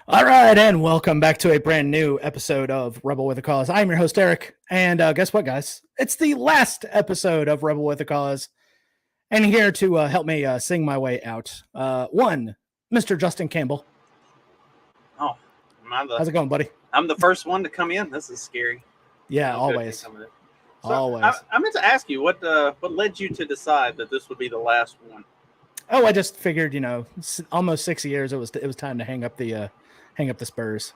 All right, and welcome back to a brand new episode of Rebel with a Cause. I'm your host, Eric, and guess what, guys? It's the last episode of Rebel with a Cause, and here to help me sing my way out, one, Mr. Justin Campbell. Oh, how's it going, buddy? I'm the first one to come in. This is scary. Yeah, always. So Always. I meant to ask you what led you to decide that this would be the last one. Oh, I just figured, almost 6 years. It was time to hang up the Spurs.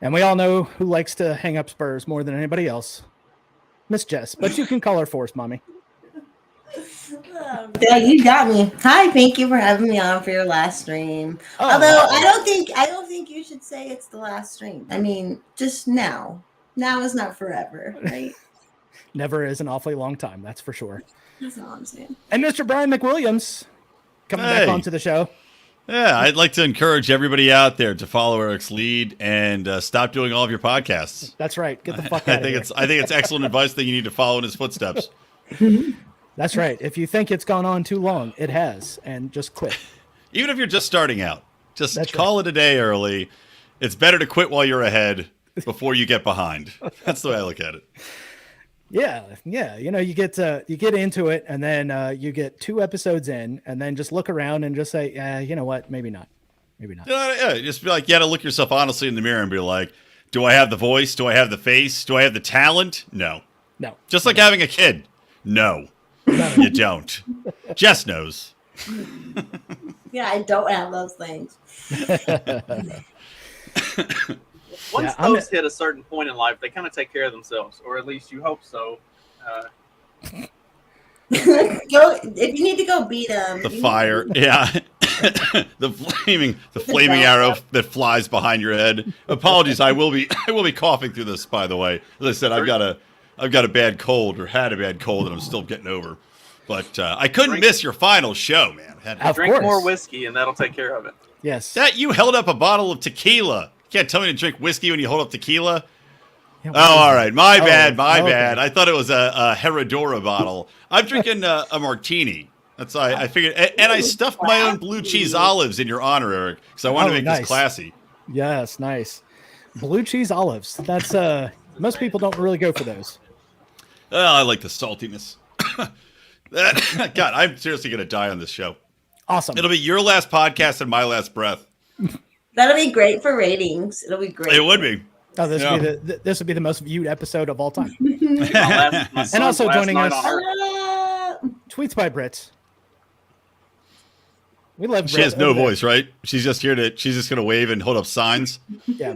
And we all know who likes to hang up Spurs more than anybody else. Miss Jess, but you can call her Force Mommy. Yeah, you got me. Hi, thank you for having me on for your last stream. Oh, Although I don't think you should say it's the last stream. I mean, just now. Now is not forever, right? Never is an awfully long time, that's for sure. That's all I'm saying. And Mr. Brian McWilliams coming back onto the show. Yeah, I'd like to encourage everybody out there to follow Eric's lead and stop doing all of your podcasts. That's right. Get the fuck out of here. I think it's excellent advice that you need to follow in his footsteps. That's right. If you think it's gone on too long, it has, and just quit. Even if you're just starting out, just call it a day early. It's better to quit while you're ahead before you get behind. That's the way I look at it. Yeah. You get into it, and then you get 2 episodes in, and then just look around and just say, you know what, maybe not. Just be like, you got to look yourself honestly in the mirror and be like, do I have the voice? Do I have the face? Do I have the talent? No. Just like having a kid. No, you don't. Jess knows. Yeah, I don't have those things. Once those hit a certain point in life, they kind of take care of themselves, or at least you hope so. If you need to go beat them. The fire, yeah. the flaming arrow that flies behind your head. Apologies, I will be coughing through this, by the way. As I said, I've got a bad cold, or had a bad cold, that I'm still getting over. But I couldn't miss your final show, man. Drink more whiskey, and that'll take care of it. Yes. That you held up a bottle of tequila. You can't tell me to drink whiskey when you hold up tequila. Yeah, all right. My bad. I thought it was a Herradura bottle. I'm drinking a martini. That's why I figured. And I stuffed my own blue cheese olives in your honor, Eric, because I wanted to make this classy. Yes, nice. Blue cheese olives. That's most people don't really go for those. I like the saltiness. God, I'm seriously going to die on this show. Awesome. It'll be your last podcast and my last breath. That'll be great for ratings. It'll be great. It would be. Oh, this would be the most viewed episode of all time. And also joining us, Tweets by Brits. We love. She has no voice, right? She's just here to. She's just going to wave and hold up signs. Yeah.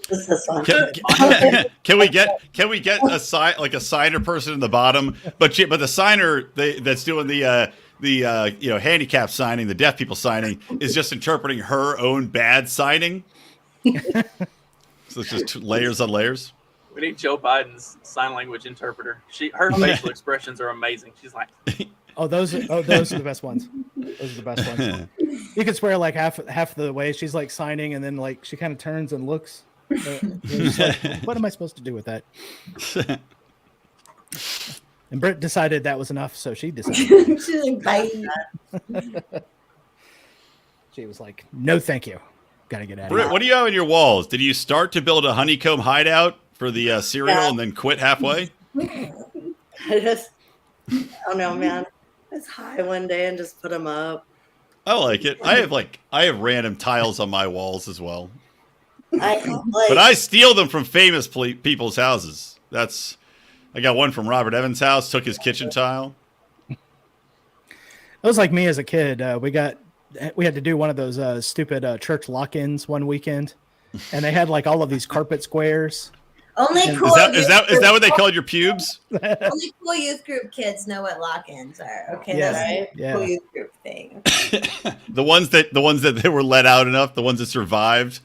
This is fun. Can we get a signer person in the bottom? But the signer that's doing the handicap signing, the deaf people signing, is just interpreting her own bad signing. So it's just layers on layers. We need Joe Biden's sign language interpreter. Her facial expressions are amazing. She's like, those are the best ones. Those are the best ones. You could swear like half the way she's like signing, and then like she kind of turns and looks. Like, what am I supposed to do with that? And Britt decided that was enough, so she decided. She's like, bye. She was like, "No, thank you. Got to get out of Britt, here." what do you have in your walls? Did you start to build a honeycomb hideout for the cereal and then quit halfway? I don't know, man. It's high one day and just put them up. I like it. I have random tiles on my walls as well. But I steal them from famous people's houses. I got one from Robert Evans' house. Took his kitchen tile. It was like me as a kid. We had to do one of those stupid church lock-ins one weekend, and they had like all of these carpet squares. Only cool. Is that what they called your pubes? Only cool youth group kids know what lock-ins are. Okay, Yeah, that's yeah. cool youth group thing. the ones that they were let out enough, the ones that survived.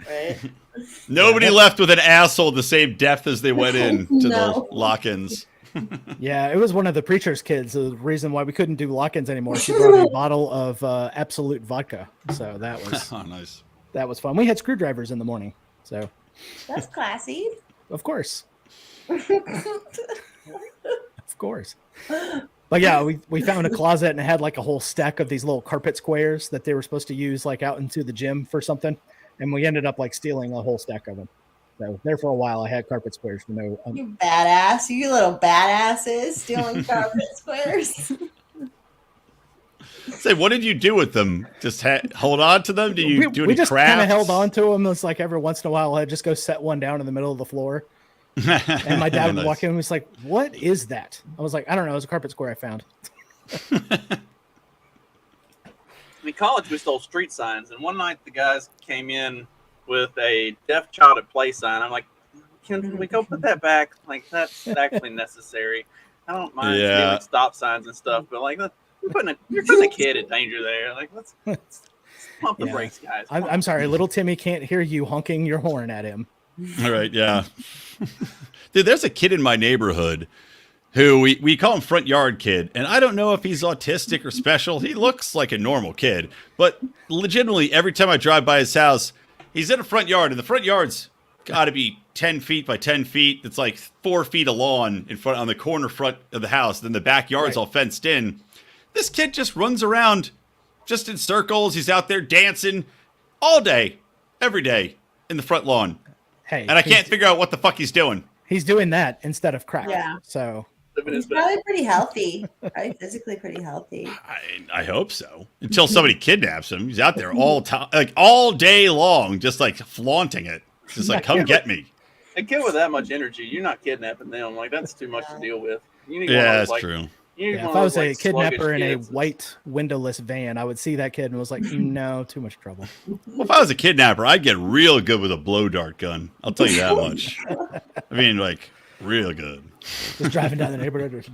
Right. Nobody left with an asshole the same depth as they went in to the lock-ins. Yeah, it was one of the preacher's kids. The reason why we couldn't do lock-ins anymore. She brought a bottle of Absolute vodka, so that was nice. That was fun. We had screwdrivers in the morning, so That's classy. of course. Of course. But yeah, we found a closet and it had like a whole stack of these little carpet squares that they were supposed to use like out into the gym for something, and we ended up like stealing a whole stack of them. So there for a while, I had carpet squares for no. You badass, you little badasses stealing carpet squares. Say, what did you do with them? Just hold on to them? Do you do any we just crafts? kind of held on to them. It's like every once in a while, I'd just go set one down in the middle of the floor. And my dad would walk in and was like, "What is that?" I was like, "I don't know. It was a carpet square I found." In college, we stole street signs, and one night the guys came in with a deaf child at play sign. I'm like, can we go put that back? Like, that's actually necessary. I don't mind stealing stop signs and stuff, but like, you're putting a kid in danger there. Like, let's pump the brakes, guys. I'm sorry, little Timmy can't hear you honking your horn at him. All right, yeah. Dude, there's a kid in my neighborhood who we call him Front Yard Kid, and I don't know if he's autistic or special. He looks like a normal kid, but legitimately, every time I drive by his house, he's in a front yard, and the front yard's got to be 10 feet by 10 feet. It's like 4 feet of lawn in front on the corner front of the house. Then the backyard's all fenced in. This kid just runs around just in circles. He's out there dancing all day, every day in the front lawn. Hey, and I can't figure out what the fuck he's doing. He's doing that instead of crack. Yeah. So he's probably pretty healthy. Probably physically pretty healthy. I hope so. Until somebody kidnaps him. He's out there all time, like all day long, just like flaunting it. Just like, come get me. A kid with that much energy, you're not kidnapping them. Like, that's too much to deal with. You need that's true. Yeah, if I was a kidnapper in a white windowless van, I would see that kid and was like, no, too much trouble. Well, if I was a kidnapper, I'd get real good with a blow dart gun. I'll tell you that much. I mean, like, real good. Just driving down the neighborhood.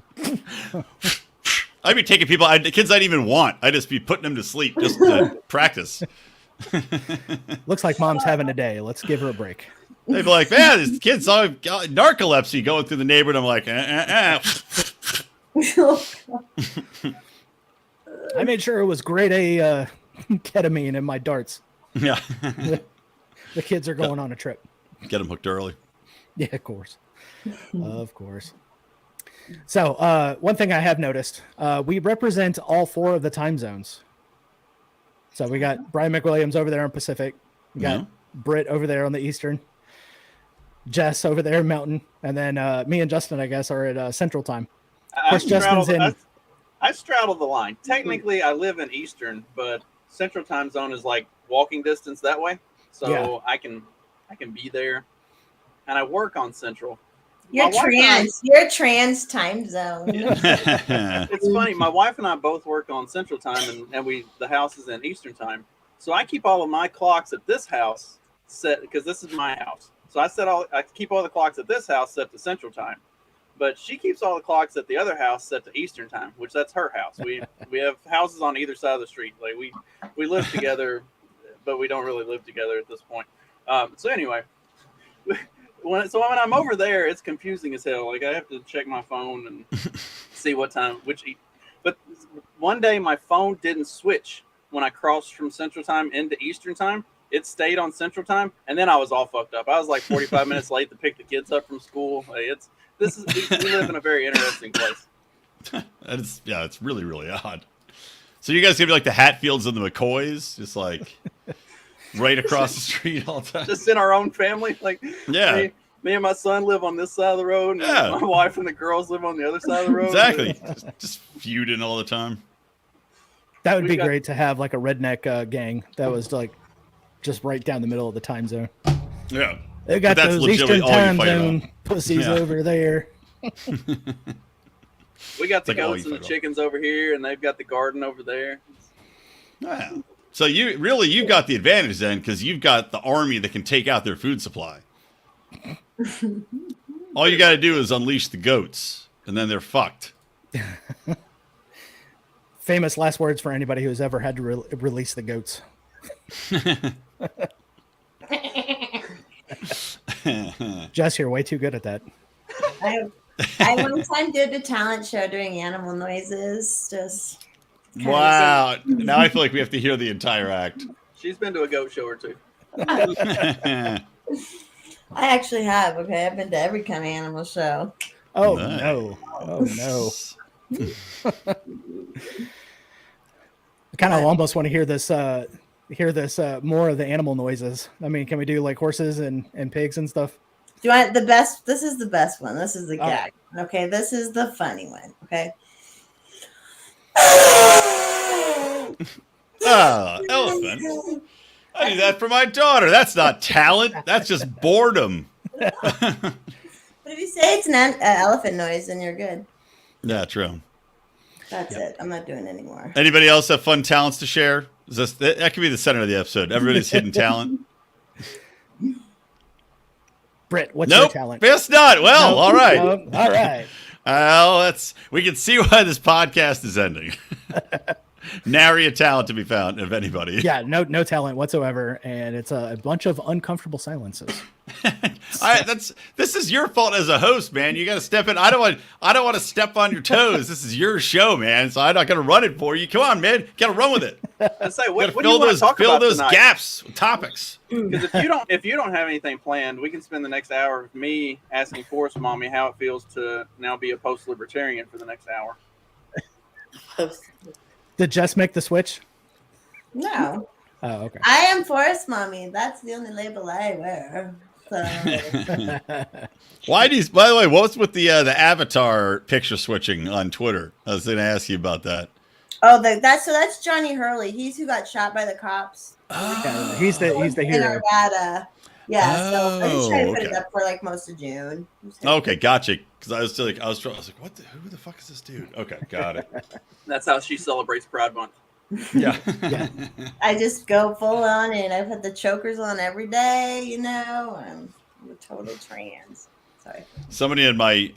I'd be taking people, kids I didn't even want. I'd just be putting them to sleep just to practice. Looks like mom's having a day. Let's give her a break. They'd be like, man, this kid's got narcolepsy going through the neighborhood. I'm like, I made sure it was grade A ketamine in my darts. Yeah. The kids are going on a trip. Get them hooked early. Yeah, of course. Of course. So one thing I have noticed, we represent all 4 of the time zones. So we got Brian McWilliams over there on Pacific. We got Britt over there on the Eastern. Jess over there in Mountain. And then me and Justin, I guess, are at Central Time. I straddle the line. Technically, I live in Eastern, but Central Time Zone is like walking distance that way. So I can be there. And I work on Central. You're a trans time zone. It's funny. My wife and I both work on Central Time, and the house is in Eastern Time. So I keep all of my clocks at this house set because this is my house. So I keep all the clocks at this house set to Central Time, but she keeps all the clocks at the other house set to Eastern Time, which that's her house. We have houses on either side of the street. Like we live together, but we don't really live together at this point. So anyway. When I'm over there, it's confusing as hell. Like I have to check my phone and see what time, but one day my phone didn't switch when I crossed from Central Time into Eastern Time. It stayed on Central Time, and then I was all fucked up. I was like 45 minutes late to pick the kids up from school. Like we live in a very interesting place. It's really, really odd. So you guys gonna be like the Hatfields and the McCoys, just like right across the street all the time. Just in our own family, like me and my son live on this side of the road, and my wife and the girls live on the other side of the road. Exactly, just feuding all the time. That would be great to have like a redneck gang that was like just right down the middle of the time zone. Yeah, they got those Eastern Time Zone pussies over there. We got the goats and the chickens over here, and they've got the garden over there. Yeah. So you've got the advantage then, because you've got the army that can take out their food supply. All you got to do is unleash the goats, and then they're fucked. Famous last words for anybody who's ever had to release the goats. Jess, you're way too good at that. I one time did a talent show doing animal noises. Just wow. Now I feel like we have to hear the entire act. She's been to a goat show or two. I actually have. Okay, I've been to every kind of animal show. Oh, nice. No. Oh, no. I kind of almost want to hear this more of the animal noises. I mean, can we do like horses and pigs and stuff? Do you want the best? This is the best one. This is the All gag. Okay, this is the funny one. Okay. Elephant. I do that for my daughter. That's not talent. That's just boredom. But if you say it's an elephant noise, then you're good. Yeah, true. That's it. I'm not doing it anymore. Anybody else have fun talents to share? That could be the center of the episode. Everybody's hidden talent. Britt, what's your Nope, talent? guess not. Well, Nope. all right. Nope. All right. Well, we can see why this podcast is ending. Nary a talent to be found, if anybody. Yeah, no talent whatsoever, and it's a bunch of uncomfortable silences. This is your fault as a host, man. You got to step in. I don't want to step on your toes. This is your show, man. So I'm not going to run it for you. Come on, man. Got to run with it. Let's say, what do you fill want to talk fill about those tonight? gaps with topics. Because if you don't have anything planned, we can spend the next hour with me asking Forest Mommy how it feels to now be a post-libertarian for the next hour. Did Jess make the switch? No. Oh, okay. I am Forest Mommy. That's the only label I wear. So By the way, what's with the avatar picture switching on Twitter? I was going to ask you about that. that's Johnny Hurley. He's who got shot by the cops Yeah, he's the in hero. Nevada. Yeah, so I just tried to put it okay. up for like most of June. Okay, gotcha. Because I was like, who the fuck is this dude? Okay, got it. That's how she celebrates Pride Month. Yeah. Yeah. I just go full on and I put the chokers on every day, I'm a total trans. Sorry. Somebody in my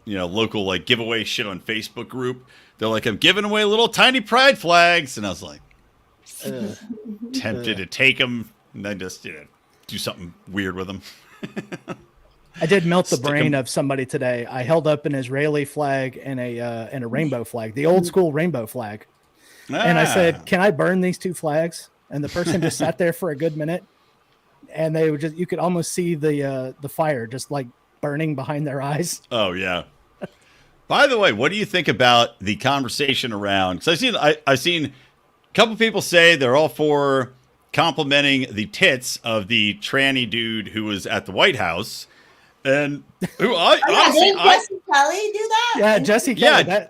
local like giveaway shit on Facebook group, they're like, I'm giving away little tiny pride flags, and I was like, tempted to take them, and then just do something weird with them. I did melt the Stick 'em. brain of somebody today. I held up an Israeli flag and a rainbow flag, the old school rainbow flag. And I said, "Can I burn these two flags?" And the person just sat there for a good minute, and they would you could almost see the fire just like burning behind their eyes. Oh yeah. By the way, what do you think about the conversation around? Because I've seen a couple people say they're all for complimenting the tits of the tranny dude who was at the White House, and who Didn't Jesse Kelly do that? Yeah, Jesse. Yeah, Kelly,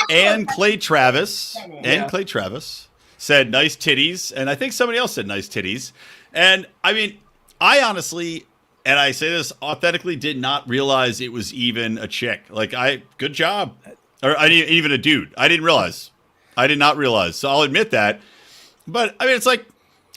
and Clay Travis Yeah. Clay Travis said nice titties, and I think somebody else said nice titties. And I mean, I honestly, and I say this authentically, did not realize it was even a chick. Like, good job, or even a dude. I did not realize. So I'll admit that. But I mean, it's like,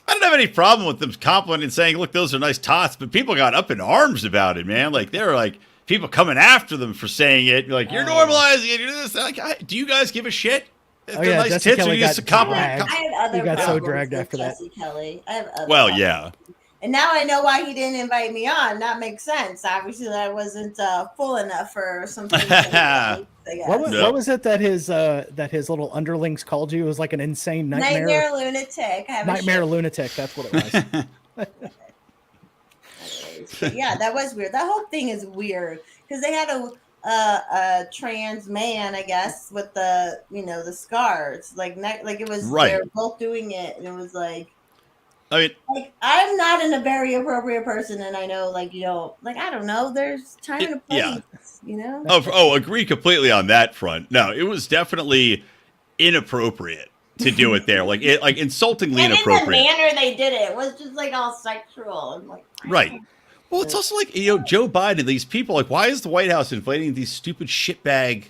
I don't have any problem with them complimenting and saying, look, those are nice tots, but people got up in arms about it, man. Like, they were like, people coming after them for saying it. Like, you're normalizing it. You're this. Like, do you guys give a shit? If they're nice Jesse tits, Kelly or you just got compliment? dragged. I have other You got so problems dragged with after that. Jesse Kelly. I have other Well, problems. yeah. And now I know why he didn't invite me on. That makes sense. Obviously, I wasn't full enough for something. What was it that his little underlings called you? It was like an insane Nightmare lunatic. I have Nightmare lunatic. That's what it was. But yeah, that was weird. That whole thing is weird because they had a trans man, I guess, with the the scars, like it was Right. They were both doing it, and it was like. I mean, Like, I'm not an a very appropriate person, and I know, I don't know. There's time and a place, yeah. Agree completely on that front. No, it was definitely inappropriate to do it there. Like insultingly And in the inappropriate. manner they did it was just like all sexual and like. Right. Well, it's also like, Joe Biden, these people, like, why is the White House inviting these stupid shitbag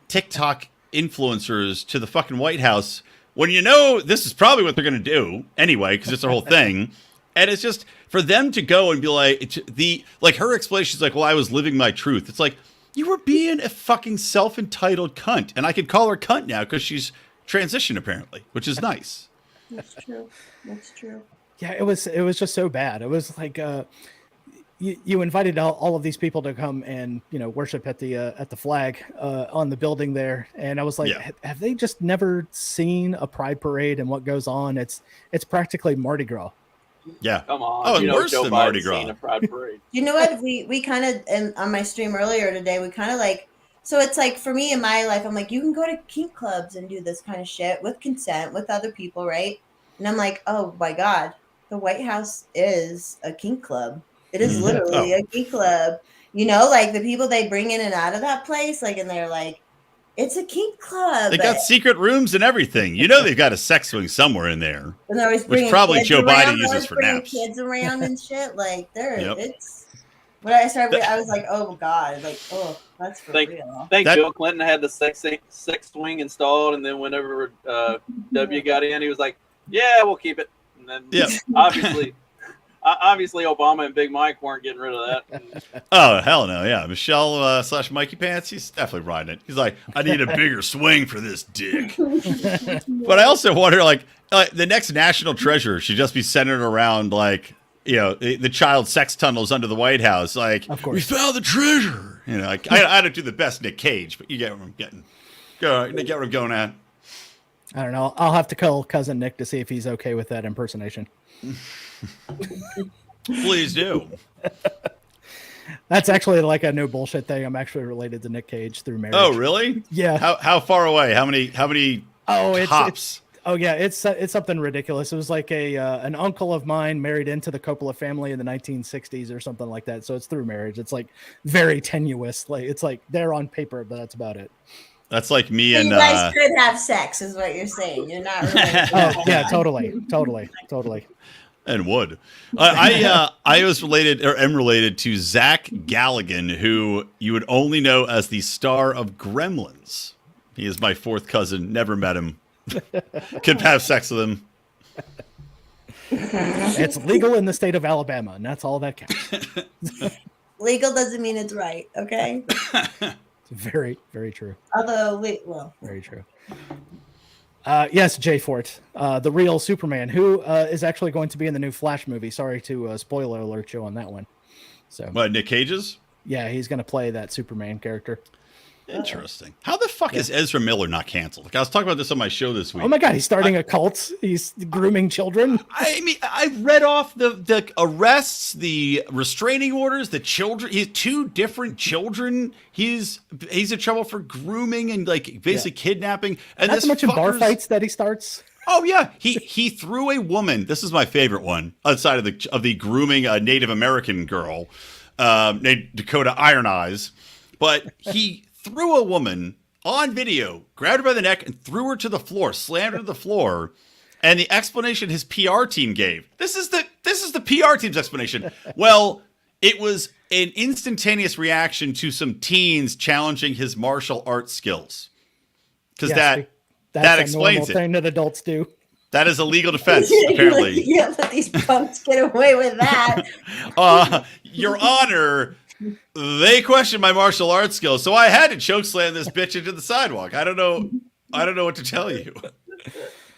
TikTok influencers to the fucking White House when this is probably what they're going to do anyway, because it's their whole thing. And it's just for them to go and be like, her explanation is like, well, I was living my truth. It's like, you were being a fucking self-entitled cunt. And I could call her cunt now because she's transitioned apparently, which is nice. That's true. That's true. Yeah, it was just so bad. It was like you invited all of these people to come and worship at the flag on the building there, and I was like, have they just never seen a pride parade and what goes on? It's practically Mardi Gras. Yeah. Come on. Oh, and worse Joe than Mardi Biden's Gras. seen a Pride parade. You know what? We kind of on my stream earlier today, we kind of like So it's like for me in my life, I'm like, you can go to kink clubs and do this kind of shit with consent with other people, right? And I'm like, oh my God, the White House is a kink club. It is literally a kink club. You know, like the people they bring in and out of that place, like, and they're like, it's a kink club. They got secret rooms and everything. You know they've got a sex swing somewhere in there. And they're always which probably Joe Biden uses for naps. Kids around and shit. Like, it's. When I started, I was like, "Oh God!" Like, "Oh, that's for real." I think Bill Clinton had the sex swing installed, and then whenever W got in, he was like, "Yeah, we'll keep it." And then obviously Obama and Big Mike weren't getting rid of that. Oh hell no! Yeah, Michelle / Mikey Pants, he's definitely riding it. He's like, I need a bigger swing for this dick. But I also wonder, like the next national treasure should just be centered around like. You know, the child sex tunnels under the White House. Like, of course. We found the treasure. You know, like, I don't do the best Nick Cage, but you get what I'm getting. You get what I'm going at. I don't know. I'll have to call cousin Nick to see if he's okay with that impersonation. Please do. That's actually like a no bullshit thing. I'm actually related to Nick Cage through marriage. Oh, really? Yeah. How far away? How many hops? It's something ridiculous. It was like an uncle of mine married into the Coppola family in the 1960s or something like that. So it's through marriage. It's like very tenuous. Like it's like they're on paper, but that's about it. That's like me and you guys could have sex, is what you're saying. You're not really. Oh yeah, totally. And would I was related or am related to Zach Galligan, who you would only know as the star of Gremlins. He is my fourth cousin. Never met him. Could have sex with him. It's legal in the state of Alabama, and that's all that counts. Legal doesn't mean it's right, okay? It's very, very true. Although, very true. Yes, Jay Fort, the real Superman, who is actually going to be in the new Flash movie. Sorry to spoiler alert you on that one. So, what, Nick Cage's? Yeah, he's going to play that Superman character. Interesting. How the fuck is Ezra Miller not canceled? Like I was talking about this on my show this week. Oh my god, he's starting a cult. He's grooming children. I mean, I read off the arrests, the restraining orders, the children. He has 2 different children. He's in trouble for grooming and like basically kidnapping. And not so much in bar fights that he starts. Oh yeah, he threw a woman. This is my favorite one outside of the grooming a Native American girl, named Dakota Iron Eyes, but he threw a woman on video, grabbed her by the neck, and threw her to the floor, slammed her to the floor. And the explanation his PR team gave. This is the PR team's explanation. Well, it was an instantaneous reaction to some teens challenging his martial arts skills. Because that explains it. Thing that adults do. That is a legal defense, apparently. You can't let these punks get away with that. Your Honor, they questioned my martial arts skills, so I had to chokeslam this bitch into the sidewalk. I don't know what to tell you.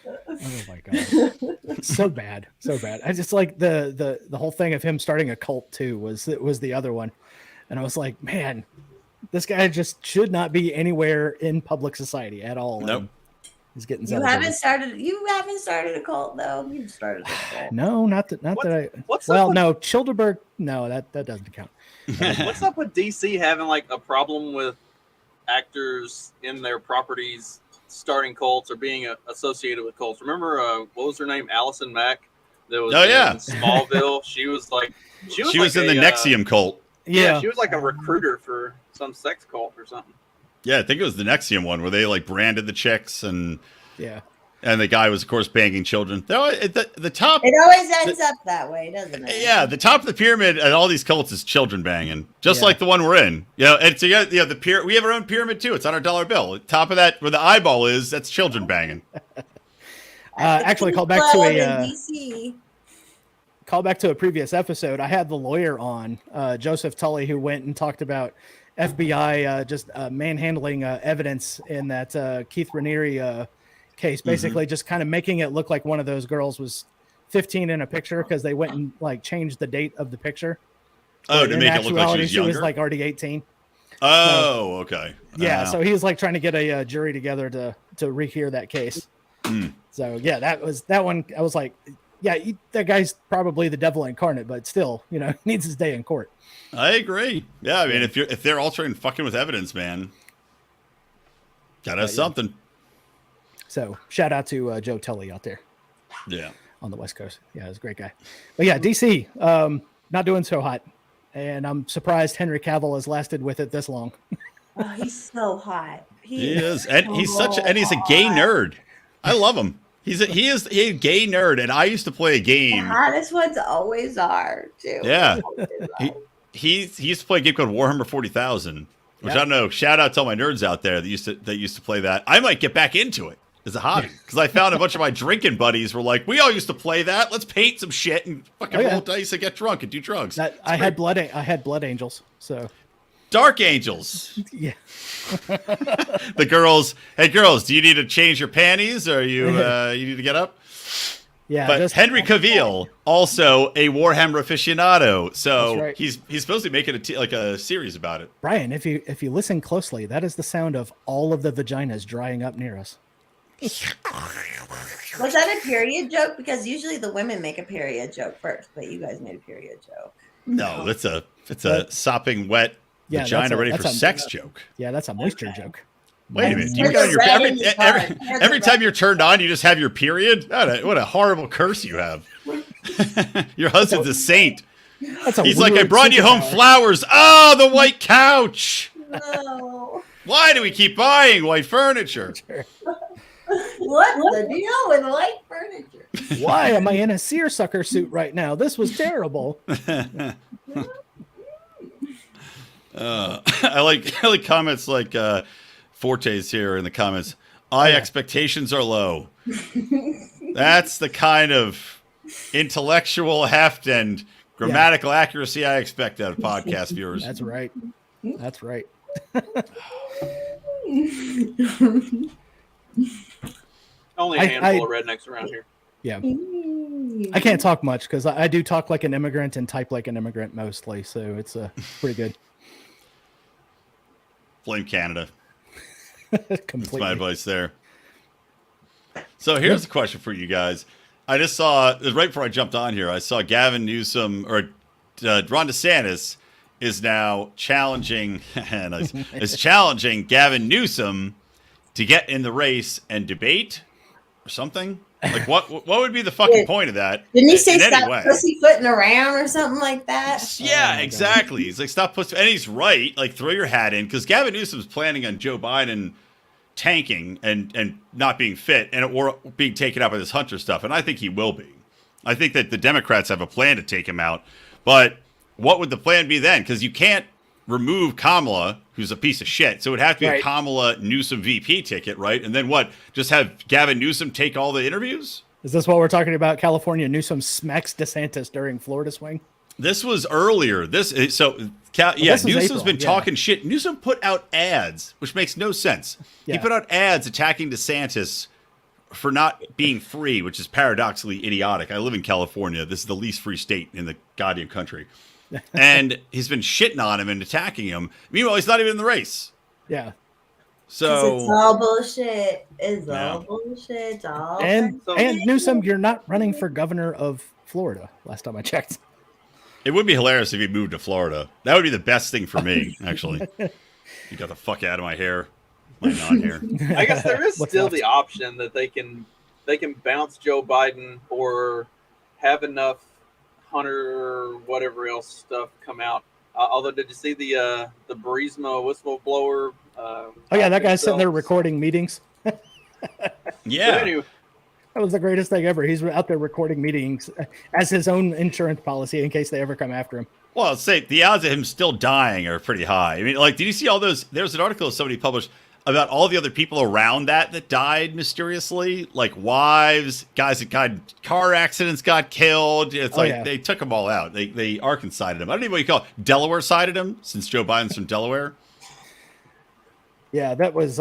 Oh my god, so bad. I just like the whole thing of him starting a cult too was the other one, and I was like, man, this guy just should not be anywhere in public society at all. Nope. He's getting. You haven't started a cult though. You've started a cult. No, not that I. No, Childeberg. No, that doesn't count. What's up with DC having like a problem with actors in their properties starting cults or being associated with cults? Remember, what was her name? Allison Mack. That was in Smallville. She was in the NXIVM cult. Yeah, she was like a recruiter for some sex cult or something. Yeah, I think it was the NXIVM one where they like branded the chicks and and the guy was of course banging children. The top. It always ends up that way, doesn't it? Yeah, the top of the pyramid and all these cults is children banging, just like the one we're in. You know, and so we have our own pyramid too. It's on our dollar bill. The top of that, where the eyeball is, that's children banging. Actually, call back to a previous episode. I had the lawyer on, Joseph Tully, who went and talked about FBI just manhandling evidence in that Keith Raniere case, basically just kind of making it look like one of those girls was 15 in a picture because they went and like changed the date of the picture. Oh, to make it look like she was like already 18. Oh, okay. Yeah, so he was like trying to get a jury together to rehear that case. So yeah, that one. I was like, yeah, that guy's probably the devil incarnate, but still, you know, needs his day in court. I agree. Yeah, I mean, if they're altering fucking with evidence, man. Got us something. So shout out to Joe Tully out there Yeah. on the West Coast. Yeah, he's a great guy. But yeah, DC, not doing so hot. And I'm surprised Henry Cavill has lasted with it this long. Oh, he's so hot. He is. And he's he's a gay nerd. I love him. He is a gay nerd. And I used to play a The game. hottest ones always are, too. Yeah. Always are. He used to play a game called Warhammer 40,000, which I don't know. Shout out to all my nerds out there that used to play that. I might get back into it as a hobby because I found a bunch of my drinking buddies were like, we all used to play that. Let's paint some shit and fucking roll dice and get drunk and do drugs. I had Blood Angels. So Dark Angels. yeah. The girls. Hey girls, do you need to change your panties or you need to get up? Yeah. But Henry Cavill, also a Warhammer aficionado, so That's right. he's supposed to be making a series about it. Brian, if you listen closely, that is the sound of all of the vaginas drying up near us. Was that a period joke? Because usually the women make a period joke first, but you guys made a period joke. No, it's a sopping wet Yeah, vagina ready for that's sex joke. Yeah, that's a moisture joke. Wait a minute, There's you got a your red in your card. There's every a time red. you're turned on, you just have your period. What a horrible curse you have. Your husband's a saint. That's a He's like, I weird brought you home superpower. flowers. Oh, the white couch. No. Why do we keep buying white furniture? What's the deal with white furniture? Why am I in a seersucker suit right now? This was terrible. I like comments like Forte's here in the comments. Expectations are low. That's the kind of intellectual heft and grammatical accuracy I expect out of podcast viewers. That's right. That's right. Only a I- handful of rednecks around here. Yeah. I can't talk much because I do talk like an immigrant and type like an immigrant mostly. So it's pretty good. Blame Canada. That's Completely. my advice there. So here's a question for you guys. I just saw, right before I jumped on here, I saw Gavin Newsom, or Ron DeSantis is now challenging, is challenging Gavin Newsom to get in the race and debate or something. Like what would be the fucking point of that? Didn't he say in any stop way? pussyfooting around or something like that? Yeah, Oh my exactly. He's like, stop pussy. And he's right. Like, throw your hat in. Because Gavin Newsom's planning on Joe Biden tanking and not being fit or being taken out by this Hunter stuff. And I think he will be. I think that the Democrats have a plan to take him out. But what would the plan be then? Because you can't remove Kamala, who's a piece of shit. So it would have to be a Right. Kamala Newsom VP ticket, right? And then what? Just have Gavin Newsom take all the interviews? Is this what we're talking about? California Newsom smacks DeSantis during Florida swing. This was earlier. this was Newsom's April, been yeah. talking shit. Newsom put out ads, which makes no sense. He Yeah. put out ads attacking DeSantis for not being free, which is paradoxically idiotic. I live in California. This is the least free state in the goddamn country. And he's been shitting on him and attacking him. Meanwhile, he's not even in the race. Yeah. 'Cause it's So all bullshit. It's Yeah. all bullshit. It's all And So- Newsom, you're not running for governor of Florida. Last time I checked. it would be hilarious if he moved to Florida. That would be the best thing for me, actually. You got the fuck out of my hair. My non-hair. I guess there is What's still left? the option that they can bounce Joe Biden or have enough Hunter whatever else stuff come out. Although, did you see the Burisma whistleblower? Oh yeah, that guy's sitting there recording meetings. Yeah. Anyway, That was the greatest thing ever. He's out there recording meetings as his own insurance policy in case they ever come after him. Well, I'd say the odds of him still dying are pretty high. I mean, like, did you see all those? There was an article somebody published about all the other people around that died mysteriously, like wives, guys that got car accidents, got killed. It's Oh, like yeah. they took them all out. They Arkansas-sided him. I don't even know what you call it. Delaware sided him since Joe Biden's from Delaware. Yeah, that was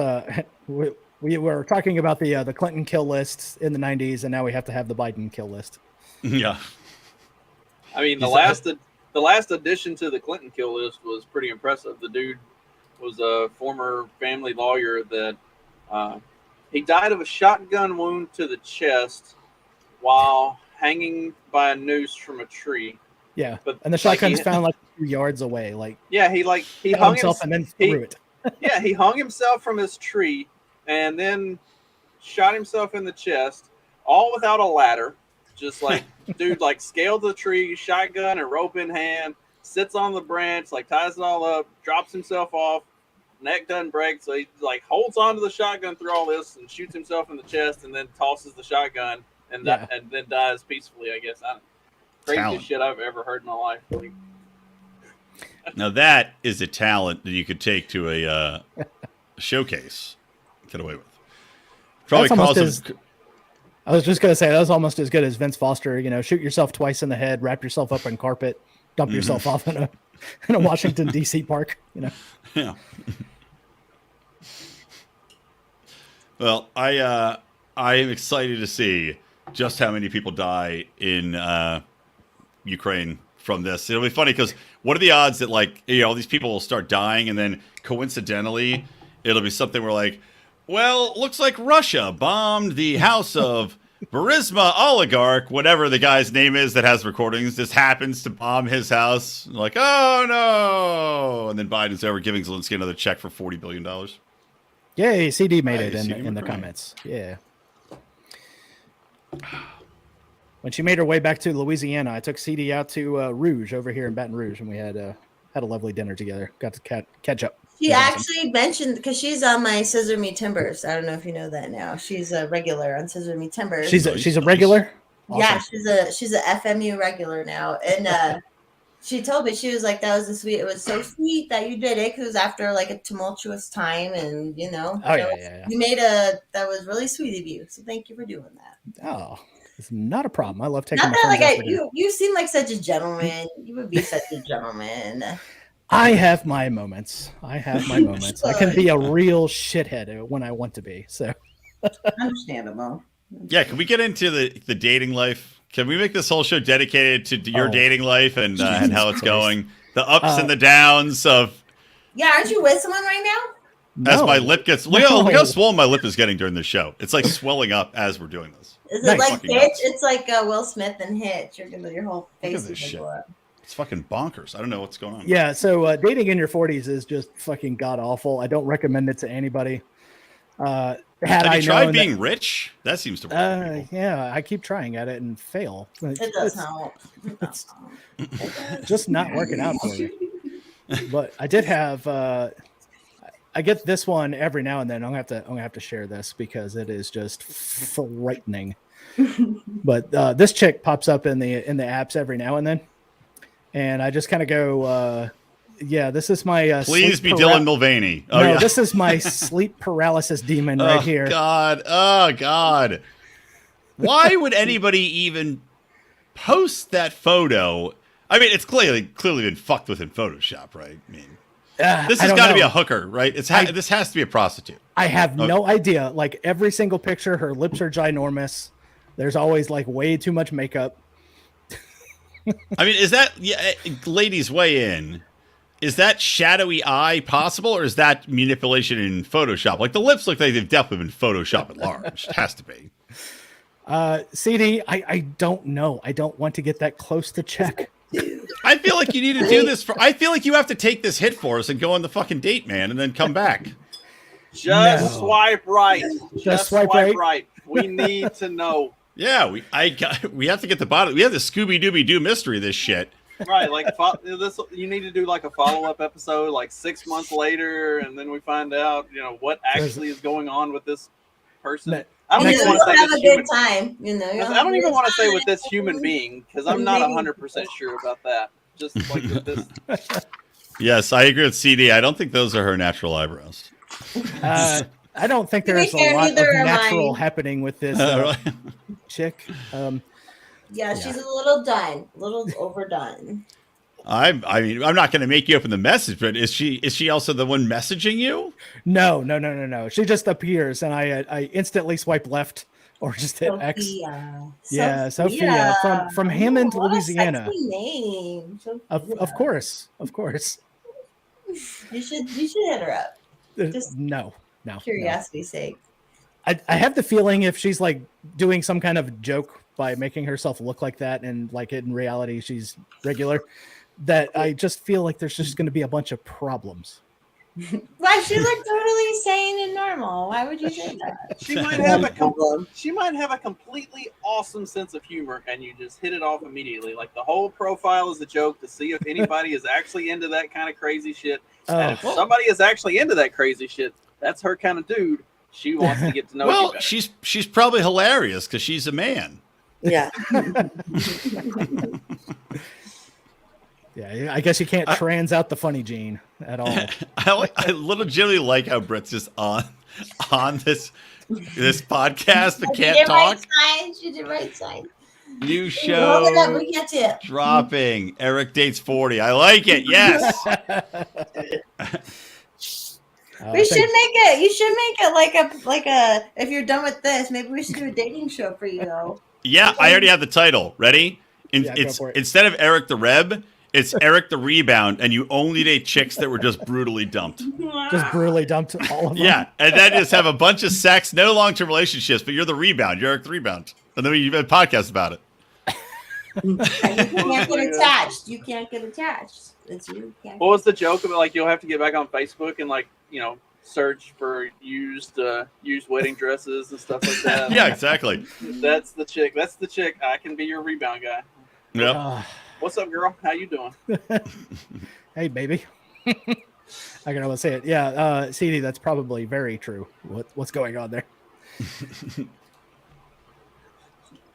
we were talking about the Clinton kill lists in the 90s, and now we have to have the Biden kill list. Yeah. I mean, the last addition to the Clinton kill list was pretty impressive. The dude was a former family lawyer that he died of a shotgun wound to the chest while hanging by a noose from a tree. Yeah, But and the shotgun's he- found like 2 yards away. Like Yeah, he hung hung himself himself. and then he- threw it. Yeah, he hung himself from his tree, and then shot himself in the chest, all without a ladder. Just like, dude, like scaled the tree, shotgun and rope in hand, sits on the branch, like ties it all up, drops himself off, neck doesn't break, so he like holds onto the shotgun through all this and shoots himself in the chest, and then tosses the shotgun and and then dies peacefully. I guess craziest shit I've ever heard in my life. Like, now that is a talent that you could take to a showcase, get away with. Probably cause him. I was just gonna say that was almost as good as Vince Foster. You know, shoot yourself twice in the head, wrap yourself up in carpet, dump yourself off in a Washington D.C. park. You know. Yeah. Well, I am excited to see just how many people die in Ukraine from this. It'll be funny because what are the odds that like all these people will start dying and then coincidentally it'll be something where like, well, looks like Russia bombed the house of Burisma oligarch, whatever the guy's name is that has recordings. This happens to bomb his house. Like, oh no! And then Biden's over giving Zelensky another check for $40 billion. Yay, CD made it in the comments. Yeah. When she made her way back to Louisiana, I took CD out to Rouge over here in Baton Rouge, and we had a lovely dinner together. Got to catch up. She actually mentioned, because she's on my Scissor Me Timbers. I don't know if you know that now. She's a regular on Scissor Me Timbers. She's a regular? Awesome. Yeah, she's a FMU regular now. And she told me, she was like, that was it was so sweet that you did it, because it was after like a tumultuous time, and you made that was really sweet of you. So thank you for doing that. Oh, it's not a problem. I love taking not my that, like you seem like such a gentleman. You would be such a gentleman. I have my moments. I can be a real shithead when I want to be. So understandable. Yeah, can we get into the dating life? Can we make this whole show dedicated to your dating life and how it's going? The ups and the downs of. Yeah, aren't you with someone right now? As my lip gets, look how swollen my lip is getting during the show. It's like swelling up as we're doing this. Is it like Hitch? Nuts. It's like Will Smith and Hitch. Your whole face is going up. It's fucking bonkers. I don't know what's going on. Yeah, so dating in your 40s is just fucking god awful. I don't recommend it to anybody. Have you tried being rich? That seems to work. Yeah, I keep trying at it and fail. It does help. It's just not working out for me. But I did have. I get this one every now and then. I'm gonna have to share this because it is just frightening. But this chick pops up in the apps every now and then. And I just kind of go, this is my please be Dylan Mulvaney. Oh, no, this is my sleep paralysis demon right here. Oh, God. Why would anybody even post that photo? I mean, it's clearly been fucked with in Photoshop, right? I mean, this has got to be a hooker, right? This has to be a prostitute. I have no idea. Like, every single picture, her lips are ginormous. There's always, like, way too much makeup. I mean, is that ladies weigh in? Is that shadowy eye possible, or is that manipulation in Photoshop? Like the lips look like they've definitely been Photoshopped at large. It has to be. CD, I don't know. I don't want to get that close to check. I feel like you need to do this I feel like you have to take this hit for us and go on the fucking date, man, and then come back. Swipe right. Just swipe right. We need to know. Yeah, we have to get the bottom. We have the Scooby Doo mystery of this shit. Right, like this. You need to do like a follow-up episode, like 6 months later, and then we find out, what actually is going on with this person. I don't even want to say have a good time. I don't even want to say with this human being because I'm not 100% sure about that. Just like with this. Yes, I agree with CD. I don't think those are her natural eyebrows. I don't think there's a lot of natural happening with this chick. Yeah, she's a little overdone. I mean, I'm not going to make you open the message, but is she also the one messaging you? No. She just appears, and I instantly swipe left or just hit X. Yeah, Sophia from Hammond, Louisiana. Sexy name. Of course. You should hit her up. Just no. Curiosity's sake. I have the feeling if she's like doing some kind of joke by making herself look like that, and like in reality she's regular, that I just feel like there's just going to be a bunch of problems. Why she looked totally sane and normal? Why would you say that? She might have a completely awesome sense of humor, and you just hit it off immediately. Like the whole profile is a joke to see if anybody is actually into that kind of crazy shit. And if somebody is actually into that crazy shit, that's her kind of dude. She wants to get to know you Well, better. she's probably hilarious because she's a man. Yeah. Yeah, I guess you can't trans out the funny gene at all. I legitimately like how Britt's just on this podcast but can't talk. She did right side. New Hold it up, show we get to it. dropping. Eric dates 40. I like it. Yes. We should make it. You should make it like a. If you're done with this, maybe we should do a dating show for you. Yeah, I already have the title. Ready? Yeah, go It's for it. instead of Eric the Reb, it's Eric the Rebound, and you only date chicks that were just brutally dumped. Just brutally dumped all of them. Yeah, and then just have a bunch of sex, no long-term relationships, but you're the rebound. You're Eric the Rebound. And then we have a podcast about it. You can't get attached. You can't get attached. It's you. Can't What was the joke about? Like you'll have to get back on Facebook and search for used wedding dresses and stuff like that. Yeah, exactly. That's the chick. That's the chick. I can be your rebound guy. Yep. What's up, girl? How you doing? Hey, baby. I can almost say it. Yeah, CD, that's probably very true. What's going on there?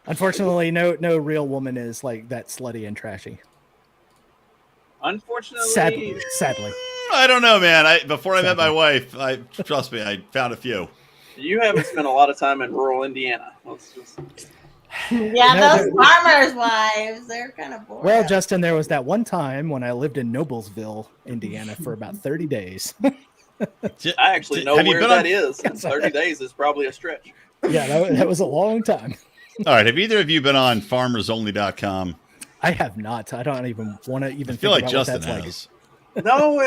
Unfortunately, no real woman is like that slutty and trashy. Unfortunately, Sadly. I don't know, man. Before I met my wife, trust me, I found a few. you haven't spent a lot of time in rural Indiana. Let's just. Yeah, No, those farmers' wives, they're kind of boring. Well, Justin, there was that one time when I lived in Noblesville, Indiana, for about 30 days. I actually know Have you where been that on- is. And 30 days is probably a stretch. Yeah, that was a long time. All right, have either of you been on farmersonly.com? I have not. I don't even want to even I feel like think about Justin what has. No,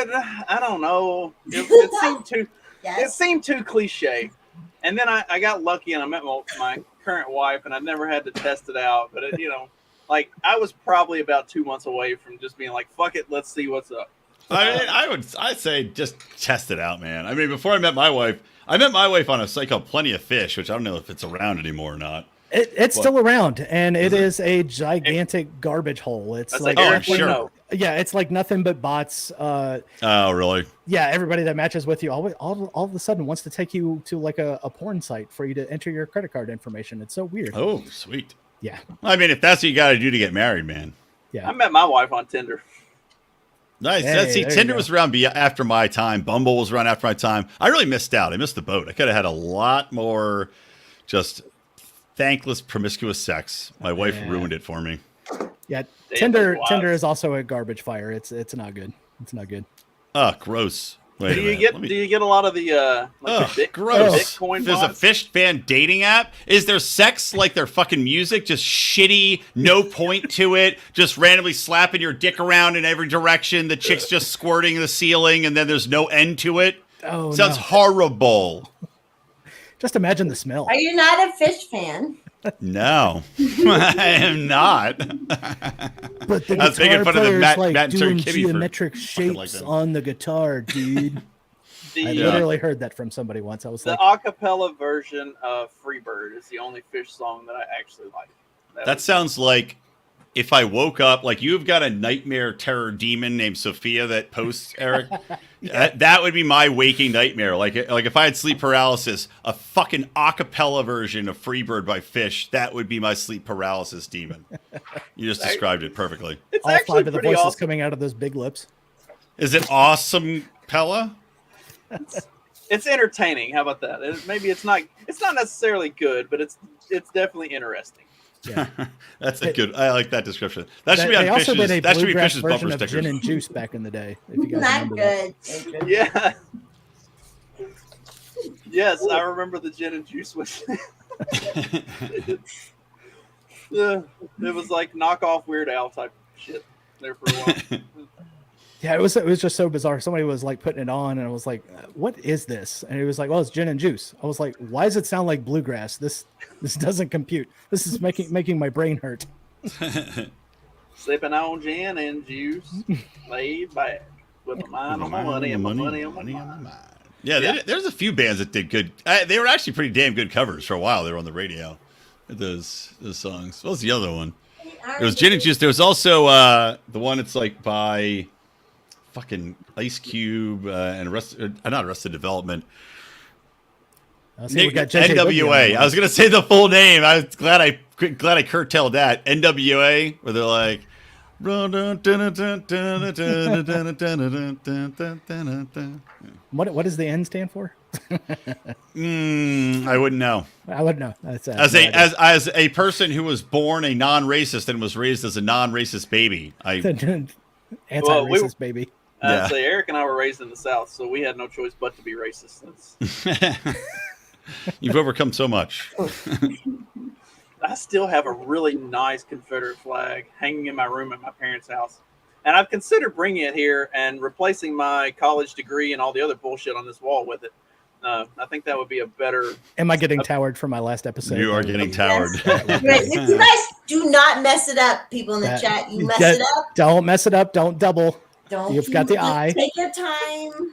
I don't know. It seemed too. It Yes. seemed too cliche. And then I got lucky and I met my current wife, and I never had to test it out. But like I was probably about 2 months away from just being like, "Fuck it, let's see what's up." I'd say just test it out, man. I mean, before I met my wife on a site called Plenty of Fish, which I don't know if it's around anymore or not. It's What? still around, and it is a gigantic garbage hole. It's That's like, like Oh, Eric would sure. know. yeah, it's like nothing but bots. Oh, really? Yeah, everybody that matches with you all of a sudden wants to take you to like a porn site for you to enter your credit card information. It's so weird. Oh, sweet. Yeah, I mean, if that's what you got to do to get married, man. yeah. I met my wife on Tinder. Nice. Hey, See, there you Tinder go. was around after my time. Bumble was around after my time. I really missed out. I missed the boat. I could have had a lot more just thankless, promiscuous sex. My wife Yeah. ruined it for me. Yeah, Damn, that's wild. Tinder is also a garbage fire. It's not good. It's not good. Oh, gross. Wait Do a you minute. get Let me- do you get a lot of the Ugh, the gross. Bitcoin There's a bots? fish fan dating app. Is there sex like their fucking music? Just shitty, no point to it. Just randomly slapping your dick around in every direction. The chick's just squirting the ceiling, and then there's no end to it. Oh, Sounds no. horrible. Just imagine the smell. Are you not a fish fan? No, I am not. But the I was making guitar fun of the player's Matt- like Matt and doing Turk Kimmy for geometric fucking like shapes them. on the guitar, dude. I The, literally heard that from somebody once. I was the like, acapella version of Freebird is the only Fish song that I actually like. That sounds like if I woke up, like you've got a nightmare terror demon named Sophia that posts, Eric. That would be my waking nightmare. Like if I had sleep paralysis, a fucking acapella version of Freebird by Fish, that would be my sleep paralysis demon. You just described it perfectly. It's all actually five of the pretty voices awesome. coming out of those big lips. Is it awesome, Pella? It's entertaining. How about that? Maybe it's not necessarily good, but it's definitely interesting. Yeah. That's a good. I like that description. That should be They on also Fish's. did a That should be bluegrass Fish's version bumper of gin stickers. and juice back in the day. If you guys Not remember that. good. Yeah. Yes, I remember the gin and juice one. It was like knockoff Weird Al type shit there for a while. Yeah, it was just so bizarre. Somebody was like putting it on, and I was like, "What is this?" And it was like, "Well, it's gin and juice." I was like, "Why does it sound like bluegrass? This doesn't compute. This is making my brain hurt." Sipping on gin and juice, laid back. With my mind on my money and my money on my mind. Yeah, Yeah. there's a few bands that did good. They were actually pretty damn good covers for a while. They were on the radio. Those songs. What was the other one? There was Gin and Juice. There was also the one that's like by fucking Ice Cube and not Arrested Development. We got JJ Boogie on NWA. the I was gonna say the full name. I was glad I curtailed that. NWA, where they're like. What does the N stand for? I wouldn't know. I wouldn't know. That's, As a person who was born a non-racist and was raised as a non-racist baby, anti-racist baby. Yeah. So Eric and I were raised in the South, so we had no choice but to be racist. You've overcome so much. I still have a really nice Confederate flag hanging in my room at my parents' house. And I've considered bringing it here and replacing my college degree and all the other bullshit on this wall with it. I think that would be a better... Am I getting towered for my last episode? You are getting towered. If you guys do not mess it up, people in the chat. You mess it up. Don't mess it up. Don't double. Don't. You've got the eye. Take your time.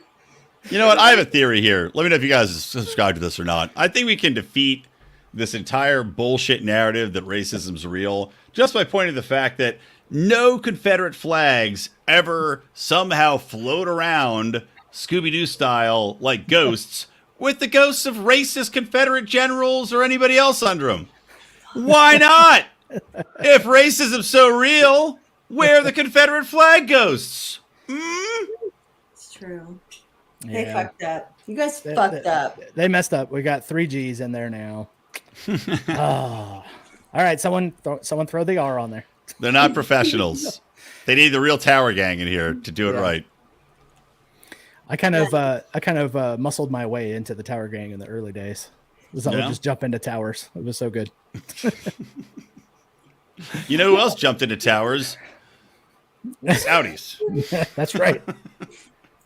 You know what? I have a theory here. Let me know if you guys subscribe to this or not. I think we can defeat this entire bullshit narrative that racism's real just by pointing to the fact that no Confederate flags ever somehow float around Scooby-Doo style like ghosts with the ghosts of racist Confederate generals or anybody else under them. Why not? If racism's so real, where are the Confederate flag ghosts? It's true. They Yeah. fucked up. You guys fucked up. They messed up. We got 3 G's in there now. Oh. All right, someone throw the R on there. They're not professionals. They need the real Tower Gang in here to do it right. I kind of muscled my way into the Tower Gang in the early days. I would just jump into towers. It was so good. You know who else jumped into towers? Saudis. That's right.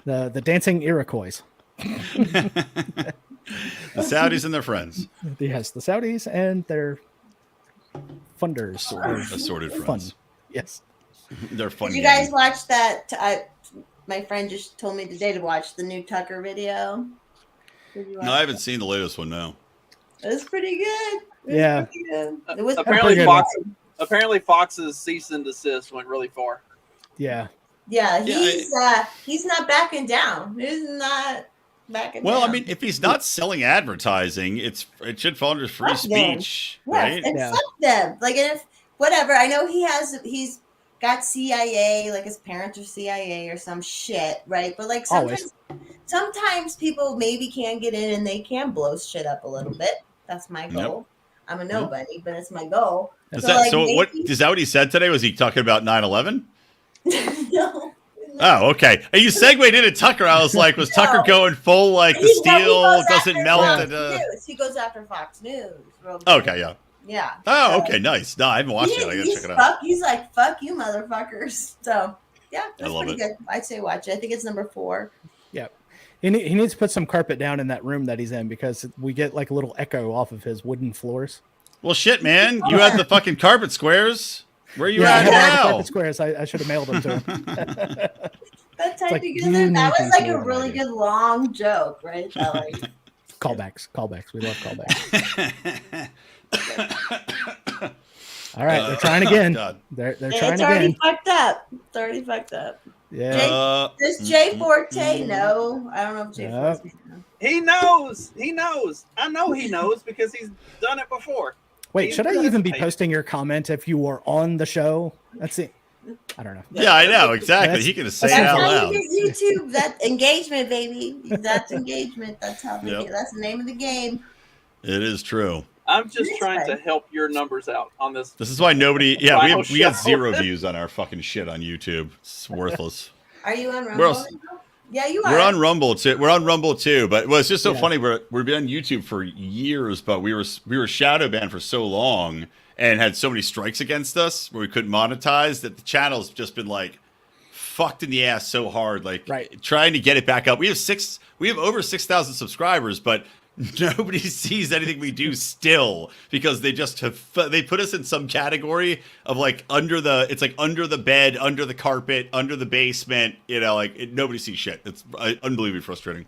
The dancing Iroquois. The Saudis and their friends. Yes, the Saudis and their funders. Assorted Fun. friends. Yes. They're fun. Did you guys watch that? My friend just told me today to watch the new Tucker video. Did you watch No, I haven't seen the latest one, no. it? It was pretty good. Yeah. Pretty good. It was Apparently, pretty good. Fox's cease and desist went really far. Yeah. Yeah, he's not backing down. He's not backing Well, down. I mean, if he's not selling advertising, it should fall under free Fuck them. speech, Yes, right? and Yeah. fuck them. Like, and if whatever, I know he's got CIA, like his parents are CIA or some shit, right? But like sometimes people maybe can get in and they can blow shit up a little bit. That's my goal. I'm a nobody, but it's my goal. Is So, that like, so? What maybe- is that? What he said today? Was he talking about 9/11? No. Oh, okay. And you segued into Tucker. I was like, was Tucker going full like the He steel goes doesn't after melt? Fox And, News. He goes after Fox News. real good. okay, yeah. Yeah. Oh, So, okay, nice. No, I haven't watched it. I gotta check it out. He's like, fuck you, motherfuckers. So, yeah, that's love pretty it. good. I'd say watch it. I think it's number 4. Yeah. He needs to put some carpet down in that room that he's in because we get like a little echo off of his wooden floors. Well, shit, man. You had the fucking carpet squares. Where you I at had all the now? carpet squares. I should have mailed them to him. That time like, together, you that need was like these a more than I really do. good long joke, right? That, like, Callbacks. We love callbacks. All right, they're trying again. God. They're and trying it's already again. fucked up. It's already fucked up. Yeah. Does Jay Forte know? I don't know if Jay No. Forte knows. He knows. He knows. I know he knows because he's done it before. Wait, should I even be Hey. posting your comment if you were on the show? That's it. I don't know. Yeah, I know exactly. That's- He can just say that's it out That's how loud. you get YouTube. That engagement, baby. That's engagement. That's how they Yep. get. That's the name of the game. It is true. I'm just Yes, trying to right. help your numbers out on this. This is why nobody. Yeah, Wow, we got show. 0 views on our fucking shit on YouTube. It's worthless. Are you on Rumble? Where else- Yeah, you are. We're on Rumble too. We're on Rumble too. But well, it's just so Yeah. funny. We've been on YouTube for years, but we were shadow banned for so long and had so many strikes against us where we couldn't monetize that the channel's just been like fucked in the ass so hard. Like Right. trying to get it back up. We have over 6,000 subscribers, but Nobody sees anything we do still because they just they put us in some category of like under the bed, under the carpet, under the basement. You know, like nobody sees shit. It's unbelievably frustrating.